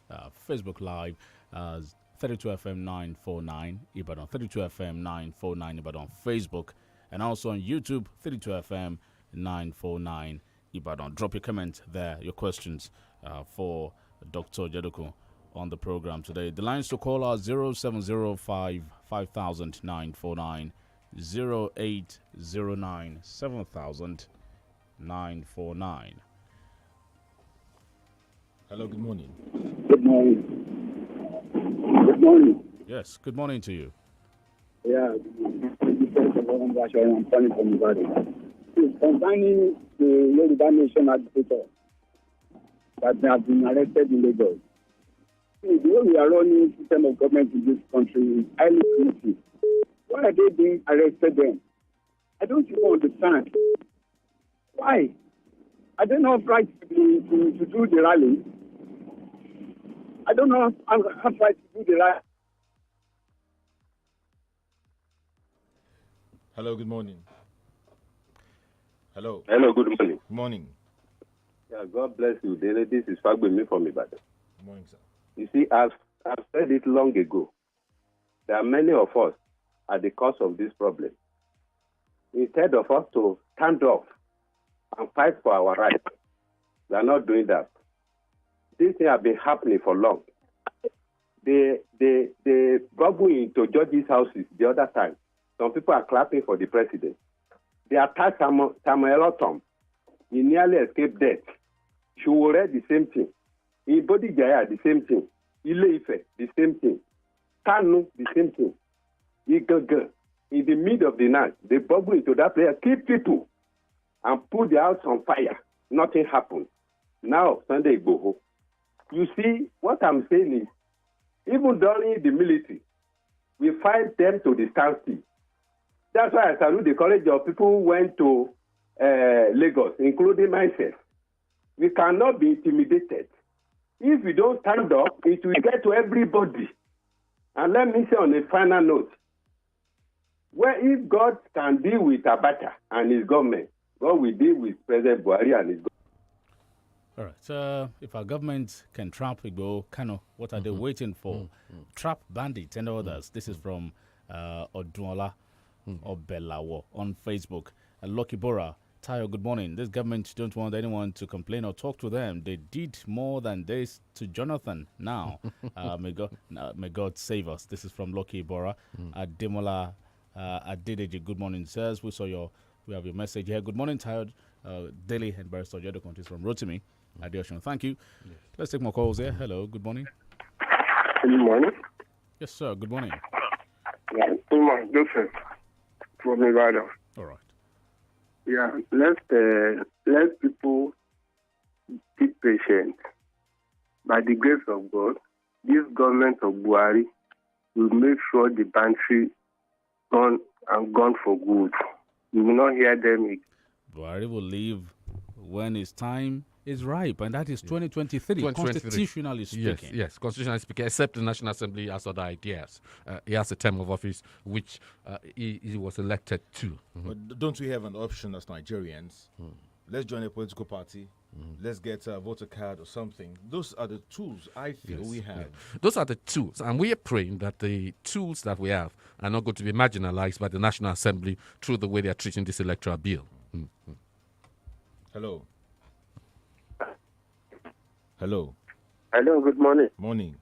Facebook Live, 32FM 949 Ibadan, 32FM 949 Ibadan, Facebook, and also on YouTube, 32FM 949 Ibadan. Drop your comment there, your questions for Dr. Jeduku on the program today. The lines to call are 0705 5000 949. 0809 7000 949. Hello, good morning. Good morning. Good morning. Yes, good morning to you. Yeah, I'm calling from Ibadan. Concerning the Yoruba Nation agitator that have been arrested in Lagos. The way we are running system of government in this country is highly primitive. Why are they being arrested then? I don't even understand. Why? Are they not right to do the rally? I don't know how far to do the right. Hello, good morning. Hello. Hello, good morning. Good morning. Yeah, God bless you. Dele. This is Fagbemi from Ibadan. Good morning, sir. You see, I've said it long ago. There are many of us at the cause of this problem. Instead of us to stand up and fight for our rights, we are not doing that. This thing has been happening for long. They bubble into judges' houses the other time. Some people are clapping for the president. They attacked Samuel Otom. He nearly escaped death. Shuwore, the same thing. In Bodijaya, the same thing. Ile-Ife, the same thing. Kanu, the same thing. Igaga, in the middle of the night, they bubble into that place, kill people, and put the house on fire. Nothing happened. Now, Sunday Igboho. You see, what I'm saying is, even during the military, we fight them to the standstill. That's why I salute the courage of people who went to Lagos, including myself. We cannot be intimidated. If we don't stand up, it will get to everybody. And let me say on a final note, where if God can deal with Abacha and his government, God will deal with President Buhari and his government. All right. So, if our government can trap Igbo, Kano, what are they waiting for? Trap bandits and others. This is from Odunola Obelawo on Facebook. Lucky Bora, Tayo, good morning. This government don't want anyone to complain or talk to them. They did more than this to Jonathan. Now, may God save us. This is from Lucky Bora. Ademola Adedeji, good morning, sirs. We have your message here. Good morning, Tayo. Dele and Barrister Jodo countries from Rotimi. Adeoshun, thank you. Yes. Let's take more calls here. Hello, good morning. Good morning. Yes, sir. Good morning. Yeah, good morning, Joseph from Ibadan. All right. Yeah, let people be patient. By the grace of God, this government of Buhari will make sure the banditry gone for good. You will not hear them again. Buhari will leave when his time is ripe, and that is 2023, constitutionally speaking. Yes, constitutionally speaking, except the National Assembly has other ideas. He has a term of office which he was elected to. But don't we have an option as Nigerians? Let's join a political party. Let's get a voter card or something. Those are the tools I feel we have. Yeah. Those are the tools, and we are praying that the tools that we have are not going to be marginalized by the National Assembly through the way they are treating this electoral bill. Hello. Hello. Hello, good morning. Morning.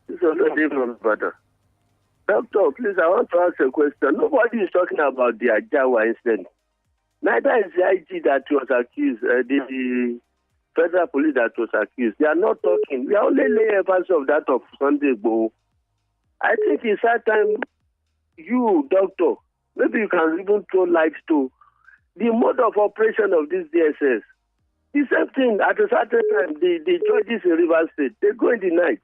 This is Olade from Ibadan. Doctor, please, I want to ask a question. Nobody is talking about the Ajawa incident. Neither is the IG that was accused, the federal police that was accused. They are not talking. We are only laying emphasis of that of Sunday Igboho. I think it's that time you, doctor, maybe you can even throw light to the mode of operation of this DSS. The same thing, at a certain time, the judges in Rivers State, they go in the night.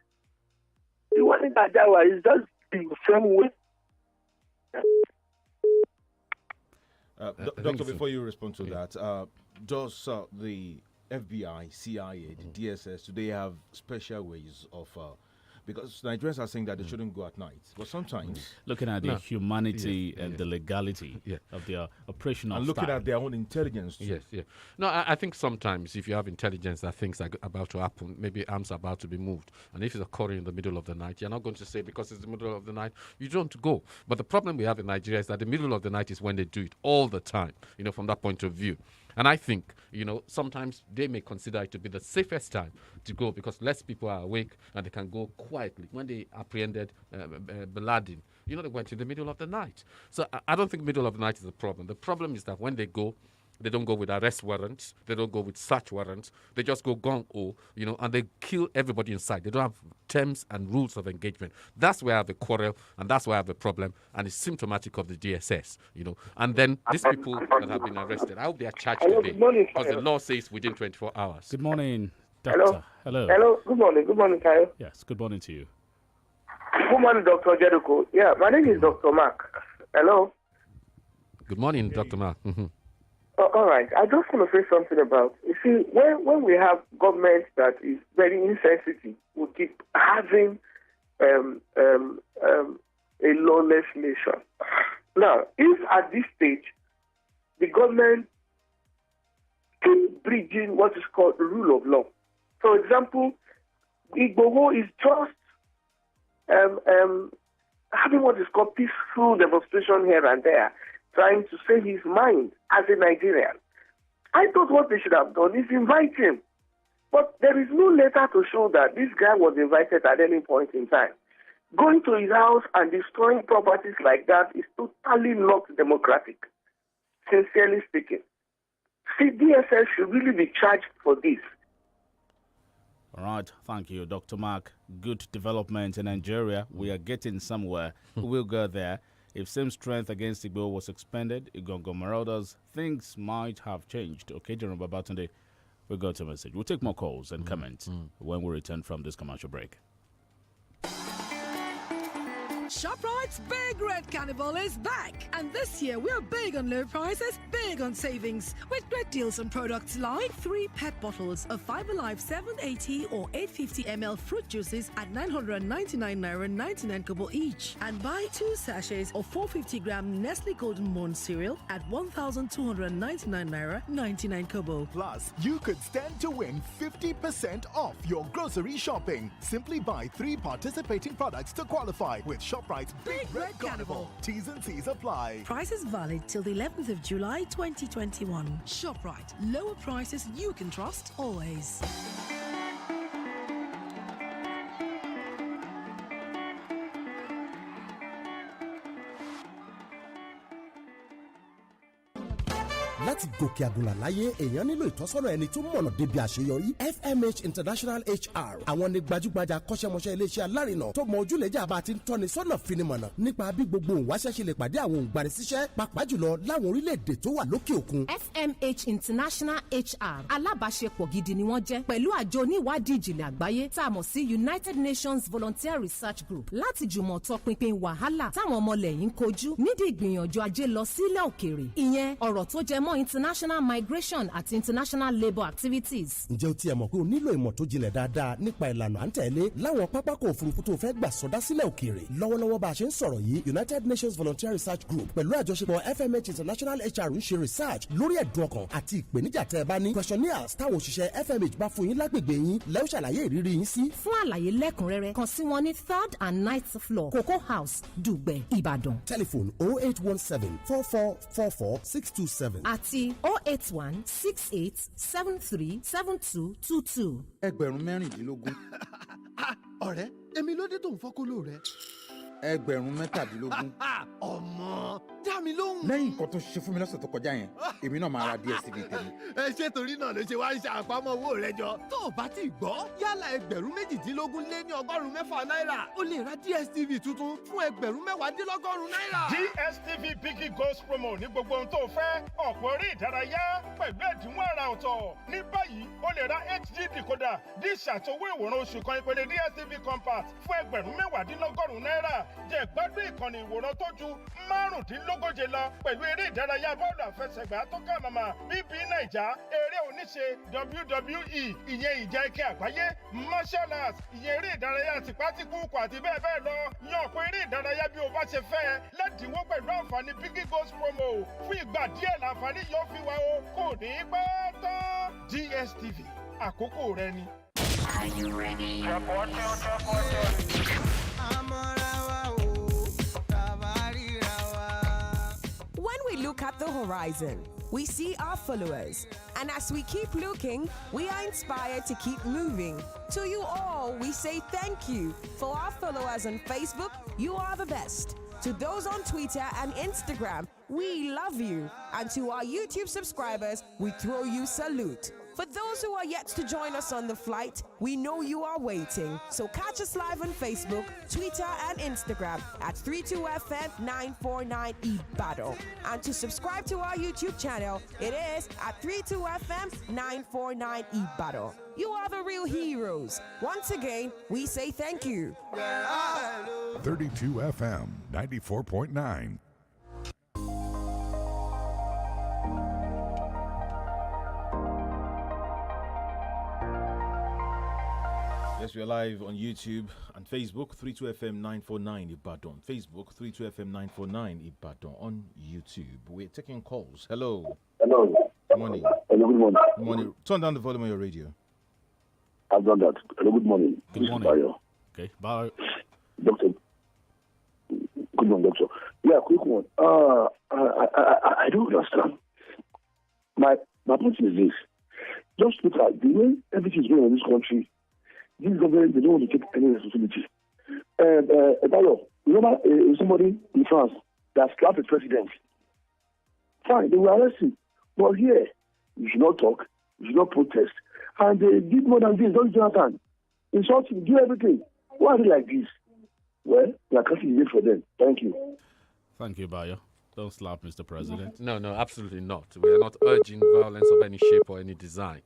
The one in Ajawa is just the same way. Doctor, before you respond to that, does the FBI, CIA, the DSS, do they have special ways of... because Nigerians are saying that they shouldn't go at night. But sometimes... Looking at the humanity and the legality of their operational and looking at their own intelligence too. Yes. No, I think sometimes if you have intelligence that things are about to happen, maybe arms are about to be moved, and if it's occurring in the middle of the night, you're not going to say because it's the middle of the night, you don't go. But the problem we have in Nigeria is that the middle of the night is when they do it all the time, from that point of view. And I think, sometimes they may consider it to be the safest time to go because less people are awake and they can go quietly. When they apprehended Bin Laden, they went in the middle of the night. So I don't think middle of the night is the problem. The problem is that when they go, they don't go with arrest warrants. They don't go with search warrants. They just go gung-ho, and they kill everybody inside. They don't have terms and rules of engagement. That's where I have a quarrel, and that's where I have a problem, and it's symptomatic of the DSS, And then these people that have been arrested, I hope they are charged today because the law says within 24 hours. Good morning, Doctor. Hello. Hello. Good morning. Good morning, Kyle. Yes, good morning to you. Good morning, Dr. Jericho. Yeah, my name is Dr. Mark. Hello. Good morning, Dr. Mark. All right. I just want to say something about, you see, when we have government that is very insensitive, we keep having a lawless nation. Now, if at this stage the government keep bridging what is called the rule of law, for example, Igboho is just having what is called peaceful demonstration here and there, trying to say his mind as a Nigerian. I thought what they should have done is invite him. But there is no letter to show that this guy was invited at any point in time. Going to his house and destroying properties like that is totally not democratic, sincerely speaking. CDSS should really be charged for this. All right, thank you, Dr. Mark. Good development in Nigeria. We are getting somewhere. We'll go there. If same strength against Igbo was expanded, Igongo Marauders, things might have changed. Okay, General Babatunde, we got a message. We'll take more calls and comments when we return from this commercial break. ShopRite's Big Red Carnival is back. And this year, we're big on low prices, big on savings. With great deals on products like 3 PET bottles of 5 Alive 780 or 850 ml fruit juices at 999 naira 99 kobo each. And buy 2 sachets of 450 gram Nestle Golden Morn cereal at 1,299 naira 99 kobo. Plus, you could stand to win 50% off your grocery shopping. Simply buy 3 participating products to qualify with ShopRite's Big Red Carnival. T's and C's apply. Prices valid till the 11th of July 2021. ShopRite. Lower prices you can trust always. láti gòkè àgùnlà láyé èèyàn nílò ìtọ́sọ́nà ẹni tó mọ̀nà débi àṣeyọrí. FMH International HR àwọn ni gbajúgbajà akọ́ṣẹ́mọṣẹ́ iléeṣẹ́ alárinà tó mọ ojúlẹ̀jà bá ti ń tọ́ni sọ́nà finimọ̀nà nípa bí gbogbo òǹwáṣẹ́ ṣe lè pàdé àwọn òǹgbanisíṣẹ́ pàápàá jùlọ láwọn orílẹ̀-èdè tó wà lókè òkun. FMH International HR alábàáṣepọ̀ gidi ni wọ́n jẹ́ pẹ̀lú àjọ oníwádìí ìjìnlẹ̀ àgbáyé tá a mọ̀ sí United Nations Volunteer Research Group láti jùmọ̀ tọpinpin wàhálà táwọn ọmọlẹ́yìn kojú nídìí ìgbìyànjú ajé lọ sílẹ̀ òkèèrè ìyẹn ọ̀rọ̀ tó jẹ mọ́ international migration àti international labour activities. ǹjẹ́ o tiẹ̀ mọ̀ pé o nílò ìmọ̀ tó jinlẹ̀ dáadáa nípa ìlànà à ń tẹ̀lé láwọn pápákọ̀ òfurufú tó fẹ́ gbà sọdá sílẹ̀ òkèèrè. lọ́wọ́lọ́wọ́ bá a ṣe ń sọ̀rọ̀ yìí United Nations Volunteer Research Group pẹ̀lú àjọṣepọ̀ FMH International HR ń ṣe research lórí ẹ̀dùn ọkàn àti ìpèníjà tẹ́ ẹ bá ní. questionnaires táwọn òṣìṣẹ́ FMH bá fún yín lágbègbè yín lẹ́ẹ̀ ṣàlàyé ìrírí yín sí. fún àlàyé lẹ́kùnrẹ́rẹ́ kàn sí wọn ní 3rd and 9th floor Cocoa House Dùgbẹ̀ Ìbàdàn. telephone 0817 4444 627 àti 08168737222. ẹgbẹ̀rún mẹ́rìndínlógún. ọ̀rẹ́ èmi ló dé tó ń fọ́kóló rẹ. ẹgbẹ̀rún mẹ́tàdínlógún. ọmọ dá mi lóhùn. lẹ́yìn nǹkan tó ṣe fún mi lọ́sẹ̀ tó kọjá yẹn èmi náà máa ra DSTV tèmi. ẹ ṣé torí náà ló ṣe wá ń ṣe àpamọ́ owó rẹ jọ. tó o bá ti gbọ́ yálà ẹgbẹ̀rún méjìdínlógún lé ní ọgọ́rùn-ún mẹ́fà náírà o lè ra DSTV tuntun fún ẹgbẹ̀rún mẹ́wàádínlọ́gọ́rùn-ún náírà. DSTV Biggie Goals promo ní gbogbo ohun tó fẹ́ ọ̀pọ̀ eré ìdárayá pẹ̀lú ẹ̀dínwó àrà ọ̀tọ̀. ní báyìí o lè ra HD decoder dish àtowó ìwòran oṣù kan ìpele DSTV compact fún ẹgbẹ̀rún mẹ́wàádínlọ́gọ́rùn-ún náírà. jẹ́ gbádùn ìkànnì ìwòran tó ju márùndínlógóje lọ pẹ̀lú eré ìdárayá bọ́ọ̀lù àfẹsẹ̀gbá tó kà màmá BB Naija eré oníṣe WWE ìyẹn ìjà ike àgbáyé martial arts ìyẹn eré ìdárayá tìpátìkúùkù àti bẹ́ẹ̀ bẹ́ẹ̀ lọ yan ọ̀pọ̀ eré ìdárayá bí o bá ṣe fẹ́ lẹ́dínwó pẹ̀lú àǹfààní Biggie Goals promo fún ìgbà díẹ̀ láǹfààní yóò fi wá o kò ní pẹ́ tán. DSTV àkókò rẹ ni. Are you ready? When we look at the horizon, we see our followers. And as we keep looking, we are inspired to keep moving. To you all, we say thank you. For our followers on Facebook, you are the best. To those on Twitter and Instagram, we love you. And to our YouTube subscribers, we throw you salute. For those who are yet to join us on the flight, we know you are waiting. So catch us live on Facebook, Twitter, and Instagram at 32FM949 Ibadan. And to subscribe to our YouTube channel, it is at 32FM949 Ibadan. You are the real heroes. Once again, we say thank you. 32 FM 94.9. Yes, we're live on YouTube and Facebook, 32FM 949 Ibadan. Facebook, 32FM 949 Ibadan on YouTube. We're taking calls. Hello. Hello. Good morning. Hello, good morning. Good morning. Turn down the volume on your radio. I've done that. Hello, good morning. Good morning. Bayo. Okay, bye. Doctor. Good morning, doctor. Yeah, quick one. I don't understand. My point is this. Just look at the way everything is going on in this country. This government, they don't want to take any responsibility. Bayo, remember somebody in France that slapped the president? Fine, they were arrested. But here, you should not talk, you should not protest. And they did more than this, don't Jonathan. Insulting, do everything. Why are they like this? Well, we are casting it for them. Thank you. Thank you, Bayo. Don't slap Mr. President. No, absolutely not. We are not urging violence of any shape or any design.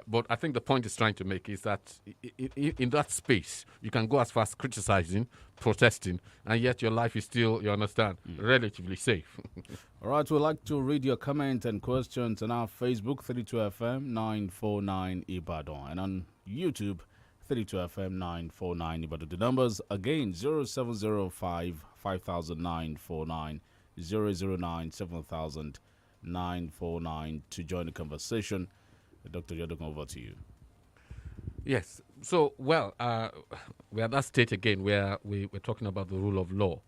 But I think the point it's trying to make is that in that space, you can go as far as criticizing, protesting, and yet your life is still, you understand, relatively safe. All right, we'd like to read your comments and questions on our Facebook, 32FM 949 Ibadan, and on YouTube, 32FM 949 Ibadan. The numbers again, 0705 500949, 009 700949 to join the conversation. Dr. Yodok, over to you. Yes. So, we're at that state again where we're talking about the rule of law.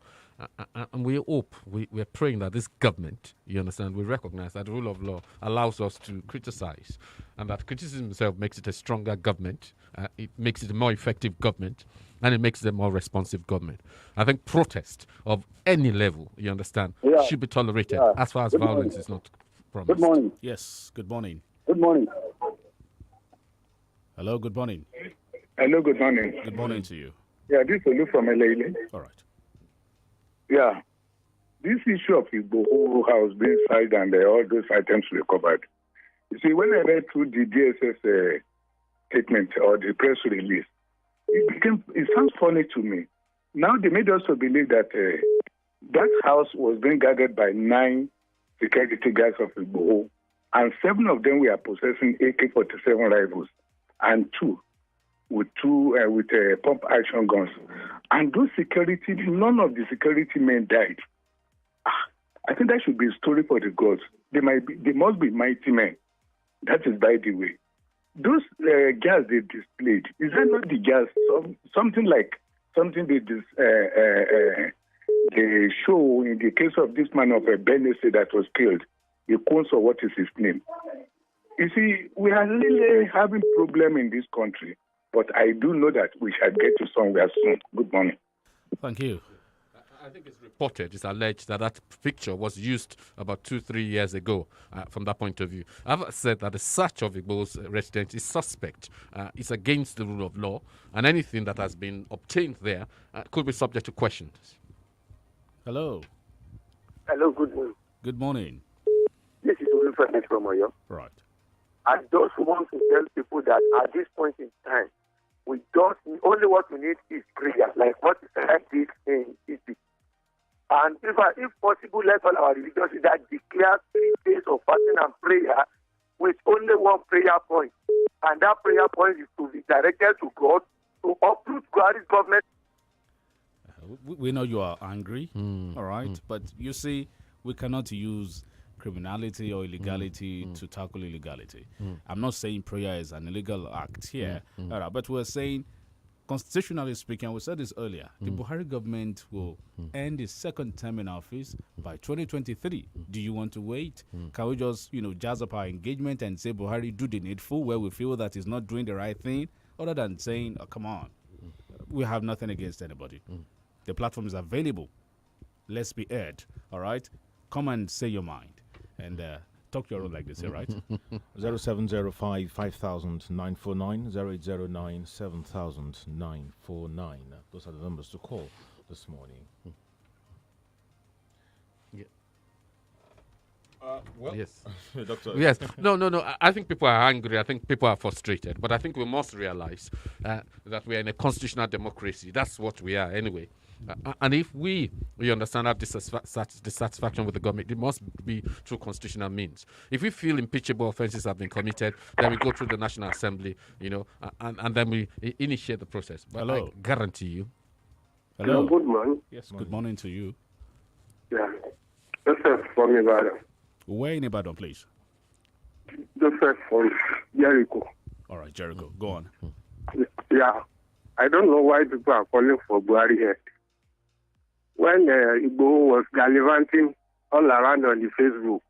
And we hope, we're praying that this government, you understand, we recognize that the rule of law allows us to criticize, and that criticism itself makes it a stronger government, it makes it a more effective government, and it makes it a more responsive government. I think protest of any level, you understand, should be tolerated as far as violence is not promised. Good morning. Yes, good morning. Good morning. Hello, good morning. Hello, good morning. Good morning to you. Yeah, this is Olu from LA. All right. Yeah. This issue of Igbo house being cited and all those items recovered. You see, when I read through the DSS statement or the press release, it sounds funny to me. Now they made us to believe that that house was being guarded by 9 security guards of Igbo, and 7 of them were possessing AK-47 rifles, and 2 with pump action guns. And those security, none of the security men died. I think that should be a story for the gods. They must be mighty men. That is by the way. Those gas they displayed, is that not the gas? Something they show in the case of this man of Benesse that was killed. Or what is his name? You see, we are really having problem in this country, but I do know that we shall get to somewhere soon. Good morning. Thank you. I think it's reported, it's alleged that picture was used about 2-3 years ago from that point of view. I've said that the search of Igbo's residence is suspect. It's against the rule of law, and anything that has been obtained there could be subject to questions. Hello. Hello, good morning. Good morning. This is Olu from Oyo. Right. I just want to tell people that at this point in time, we don't, only what we need is prayer, like what is said this in Egypt. And if possible, let all our religious leaders declare 3 days of fasting and prayer with only one prayer point. And that prayer point is to be directed to God to uproot Buhari's government. We know you are angry, all right? But you see, we cannot use criminality or illegality to tackle illegality. I'm not saying prayer is an illegal act here, but we're saying, constitutionally speaking, we said this earlier, the Buhari government will end its second term in office by 2023. Do you want to wait? Can we just, jazz up our engagement and say, Buhari, do the needful where we feel that he's not doing the right thing, other than saying, oh, come on, we have nothing against anybody. The platform is available. Let's be heard, all right? Come and say your mind. And talk your own like they say, right? 0705 500949, 0809 700949. Those are the numbers to call this morning. Yes. Doctor. Yes. No. I think people are angry. I think people are frustrated. But I think we must realize that we are in a constitutional democracy. That's what we are anyway. And if we understand, have dissatisfaction with the government, it must be through constitutional means. If we feel impeachable offences have been committed, then we go through the National Assembly, and then we initiate the process. But Hello. I guarantee you. Hello. Good morning. Yes, good morning to you. Yeah. Joseph from Ibadan. Where in Ibadan, please? Joseph from Jericho. All right, Jericho, go on. Yeah. I don't know why people are calling for Buhari here. When Igbo was gallivanting all around on the Facebook,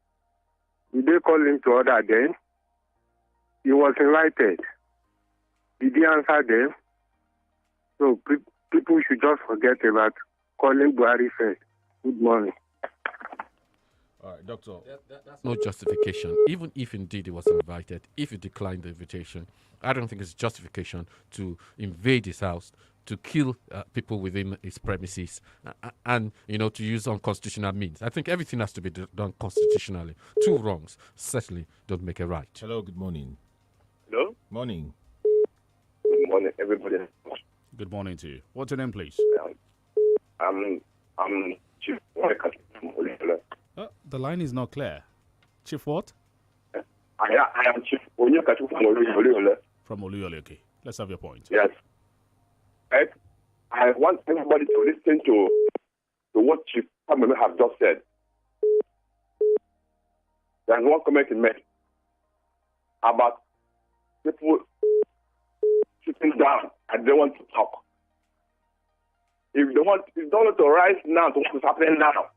did they call him to order then? He was invited. Did he answer them? So people should just forget about calling Buhari first. Good morning. All right, Doctor. That's no justification. Even if indeed he was invited, if he declined the invitation, I don't think it's justification to invade his house, to kill people within his premises, and to use unconstitutional means. I think everything has to be done constitutionally. Two wrongs certainly don't make a right. Hello, good morning. Hello? Morning. Good morning, everybody. Good morning to you. What's your name, please? I'm Chief from Oluyole. The line is not clear. Chief what? I am Chief Onyekachu from Oluyole. From Oluyole, okay. Let's have your point. Yes. I want everybody to listen to what Chief Pamela have just said. There's one comment he made about people sitting down and they want to talk. If they want to rise now to what is happening now,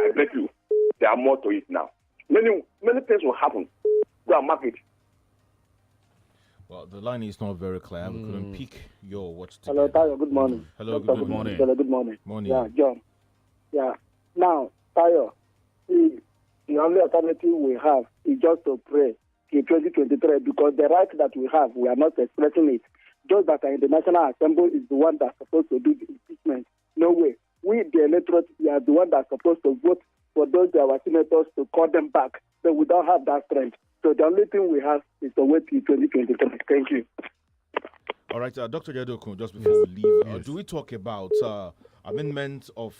I bet you there are more to it now. Many things will happen. Go and mark it. Well, the line is not very clear. We couldn't pick your words. Hello, Tayo. Good morning. Hello, Dr. good morning. Hello, good morning. Morning. Yeah, John. Yeah. Now, Tayo, the only alternative we have is just to pray in 2023 because the right that we have, we are not expressing it. Those that are in the National Assembly is the one that's supposed to do the impeachment. No way. We, the electorate, we are the one that's supposed to vote for those our senators to call them back. So we don't have that strength. So the only thing we have is to wait till 2023. Thank you. All right, Dr. Jadokun, just before we leave, do we talk about amendment of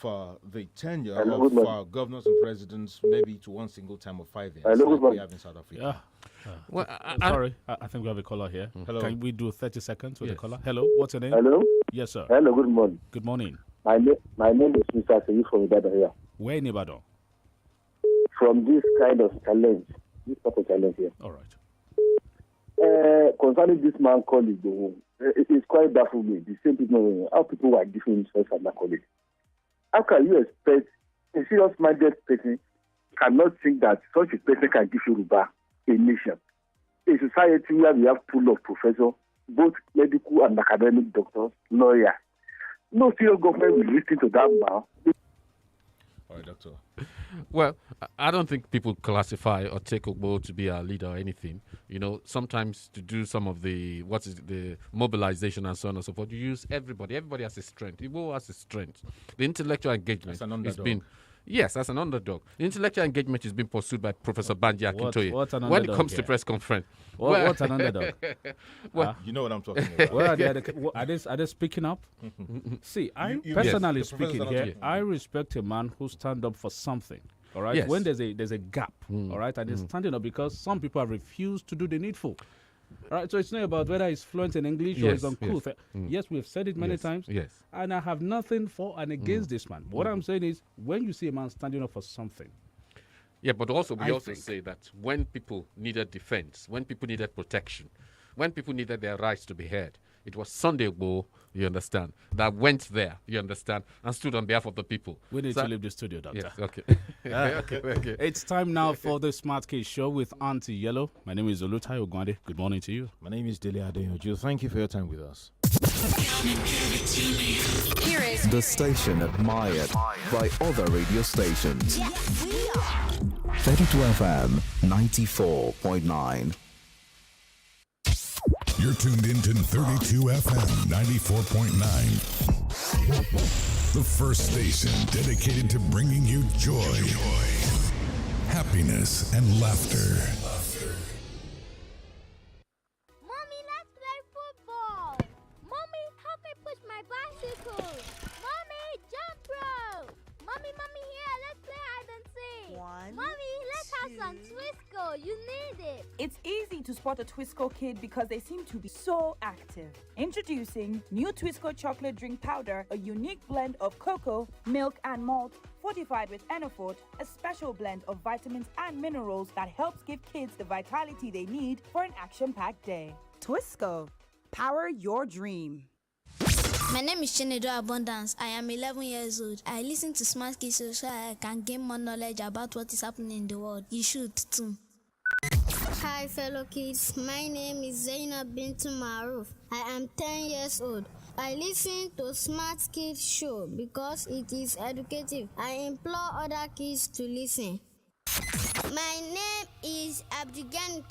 the tenure of governors and presidents maybe to one single time of 5 years like we have in South Africa? Well, sorry, I think we have a caller here. Hello. Can we do 30 seconds with the caller? Hello, what's your name? Hello? Yes, sir. Hello, good morning. Good morning. My name is Mr. Seyi from Ibadan here. Where in Ibadan? From this kind of challenge, this type of challenge here. All right. Concerning this man called Igbo, it's quite baffling me. The same people, how people are different from that colleague. How can you expect a serious-minded person cannot think that such a person can give Yoruba a nation? A society where we have pool of professors, both medical and academic doctors, lawyers. No serious government will listen to that man. All right, Doctor. Well, I don't think people classify or take Ogbo to be our leader or anything. Sometimes to do some of the mobilization and so on and so forth, you use everybody. Everybody has a strength. Igbo has a strength. The intellectual engagement has been. Yes, as an underdog. The intellectual engagement is being pursued by Professor Banji Akintoye. When it comes to press conference. What's an underdog? You know what I'm talking about. Are they speaking up? See, personally speaking here, I respect a man who stand up for something. All right. Yes. When there's a gap, all right, and he's standing up because some people have refused to do the needful. All right, so it's not about whether he's fluent in English or he's uncouth. Yes, we've said it many times. Yes. And I have nothing for and against this man. But what I'm saying is, when you see a man standing up for something. Yeah, but also we also say that when people needed defense, when people needed protection, when people needed their rights to be heard, it was Sunday Igbo, you understand, that went there, you understand, and stood on behalf of the people. We need to leave the studio, Doctor. Yes, okay. Okay. It's time now for the Smart Case Show with Auntie Yellow. My name is OLUTAYO. OGUNADE. Good morning to you. My name is DELE ADEYANJU. Thank you for your time with us. Here is the station admired by other radio stations. Yes, we are. 32 FM 94.9. You're tuned in to 32 FM 94.9. The first station dedicated to bringing you joy, happiness, and laughter. Mommy, let's play football. Mommy, help me push my bicycle. It's easy to spot a Twisco kid because they seem to be so active. Introducing new Twisco chocolate drink powder, a unique blend of cocoa, milk, and malt, fortified with Enafort, a special blend of vitamins and minerals that helps give kids the vitality they need for an action-packed day. Twisco, power your dream. My name is Chinedu Abundance. I am 11 years old. I listen to Smart Kids so I can gain more knowledge about what is happening in the world. You should too. Hi fellow kids, my name is Zainab Bintu Maruf. I am 10 years old. I listen to Smart Kids show because it is educative. I implore other kids to listen. My name is Abdigan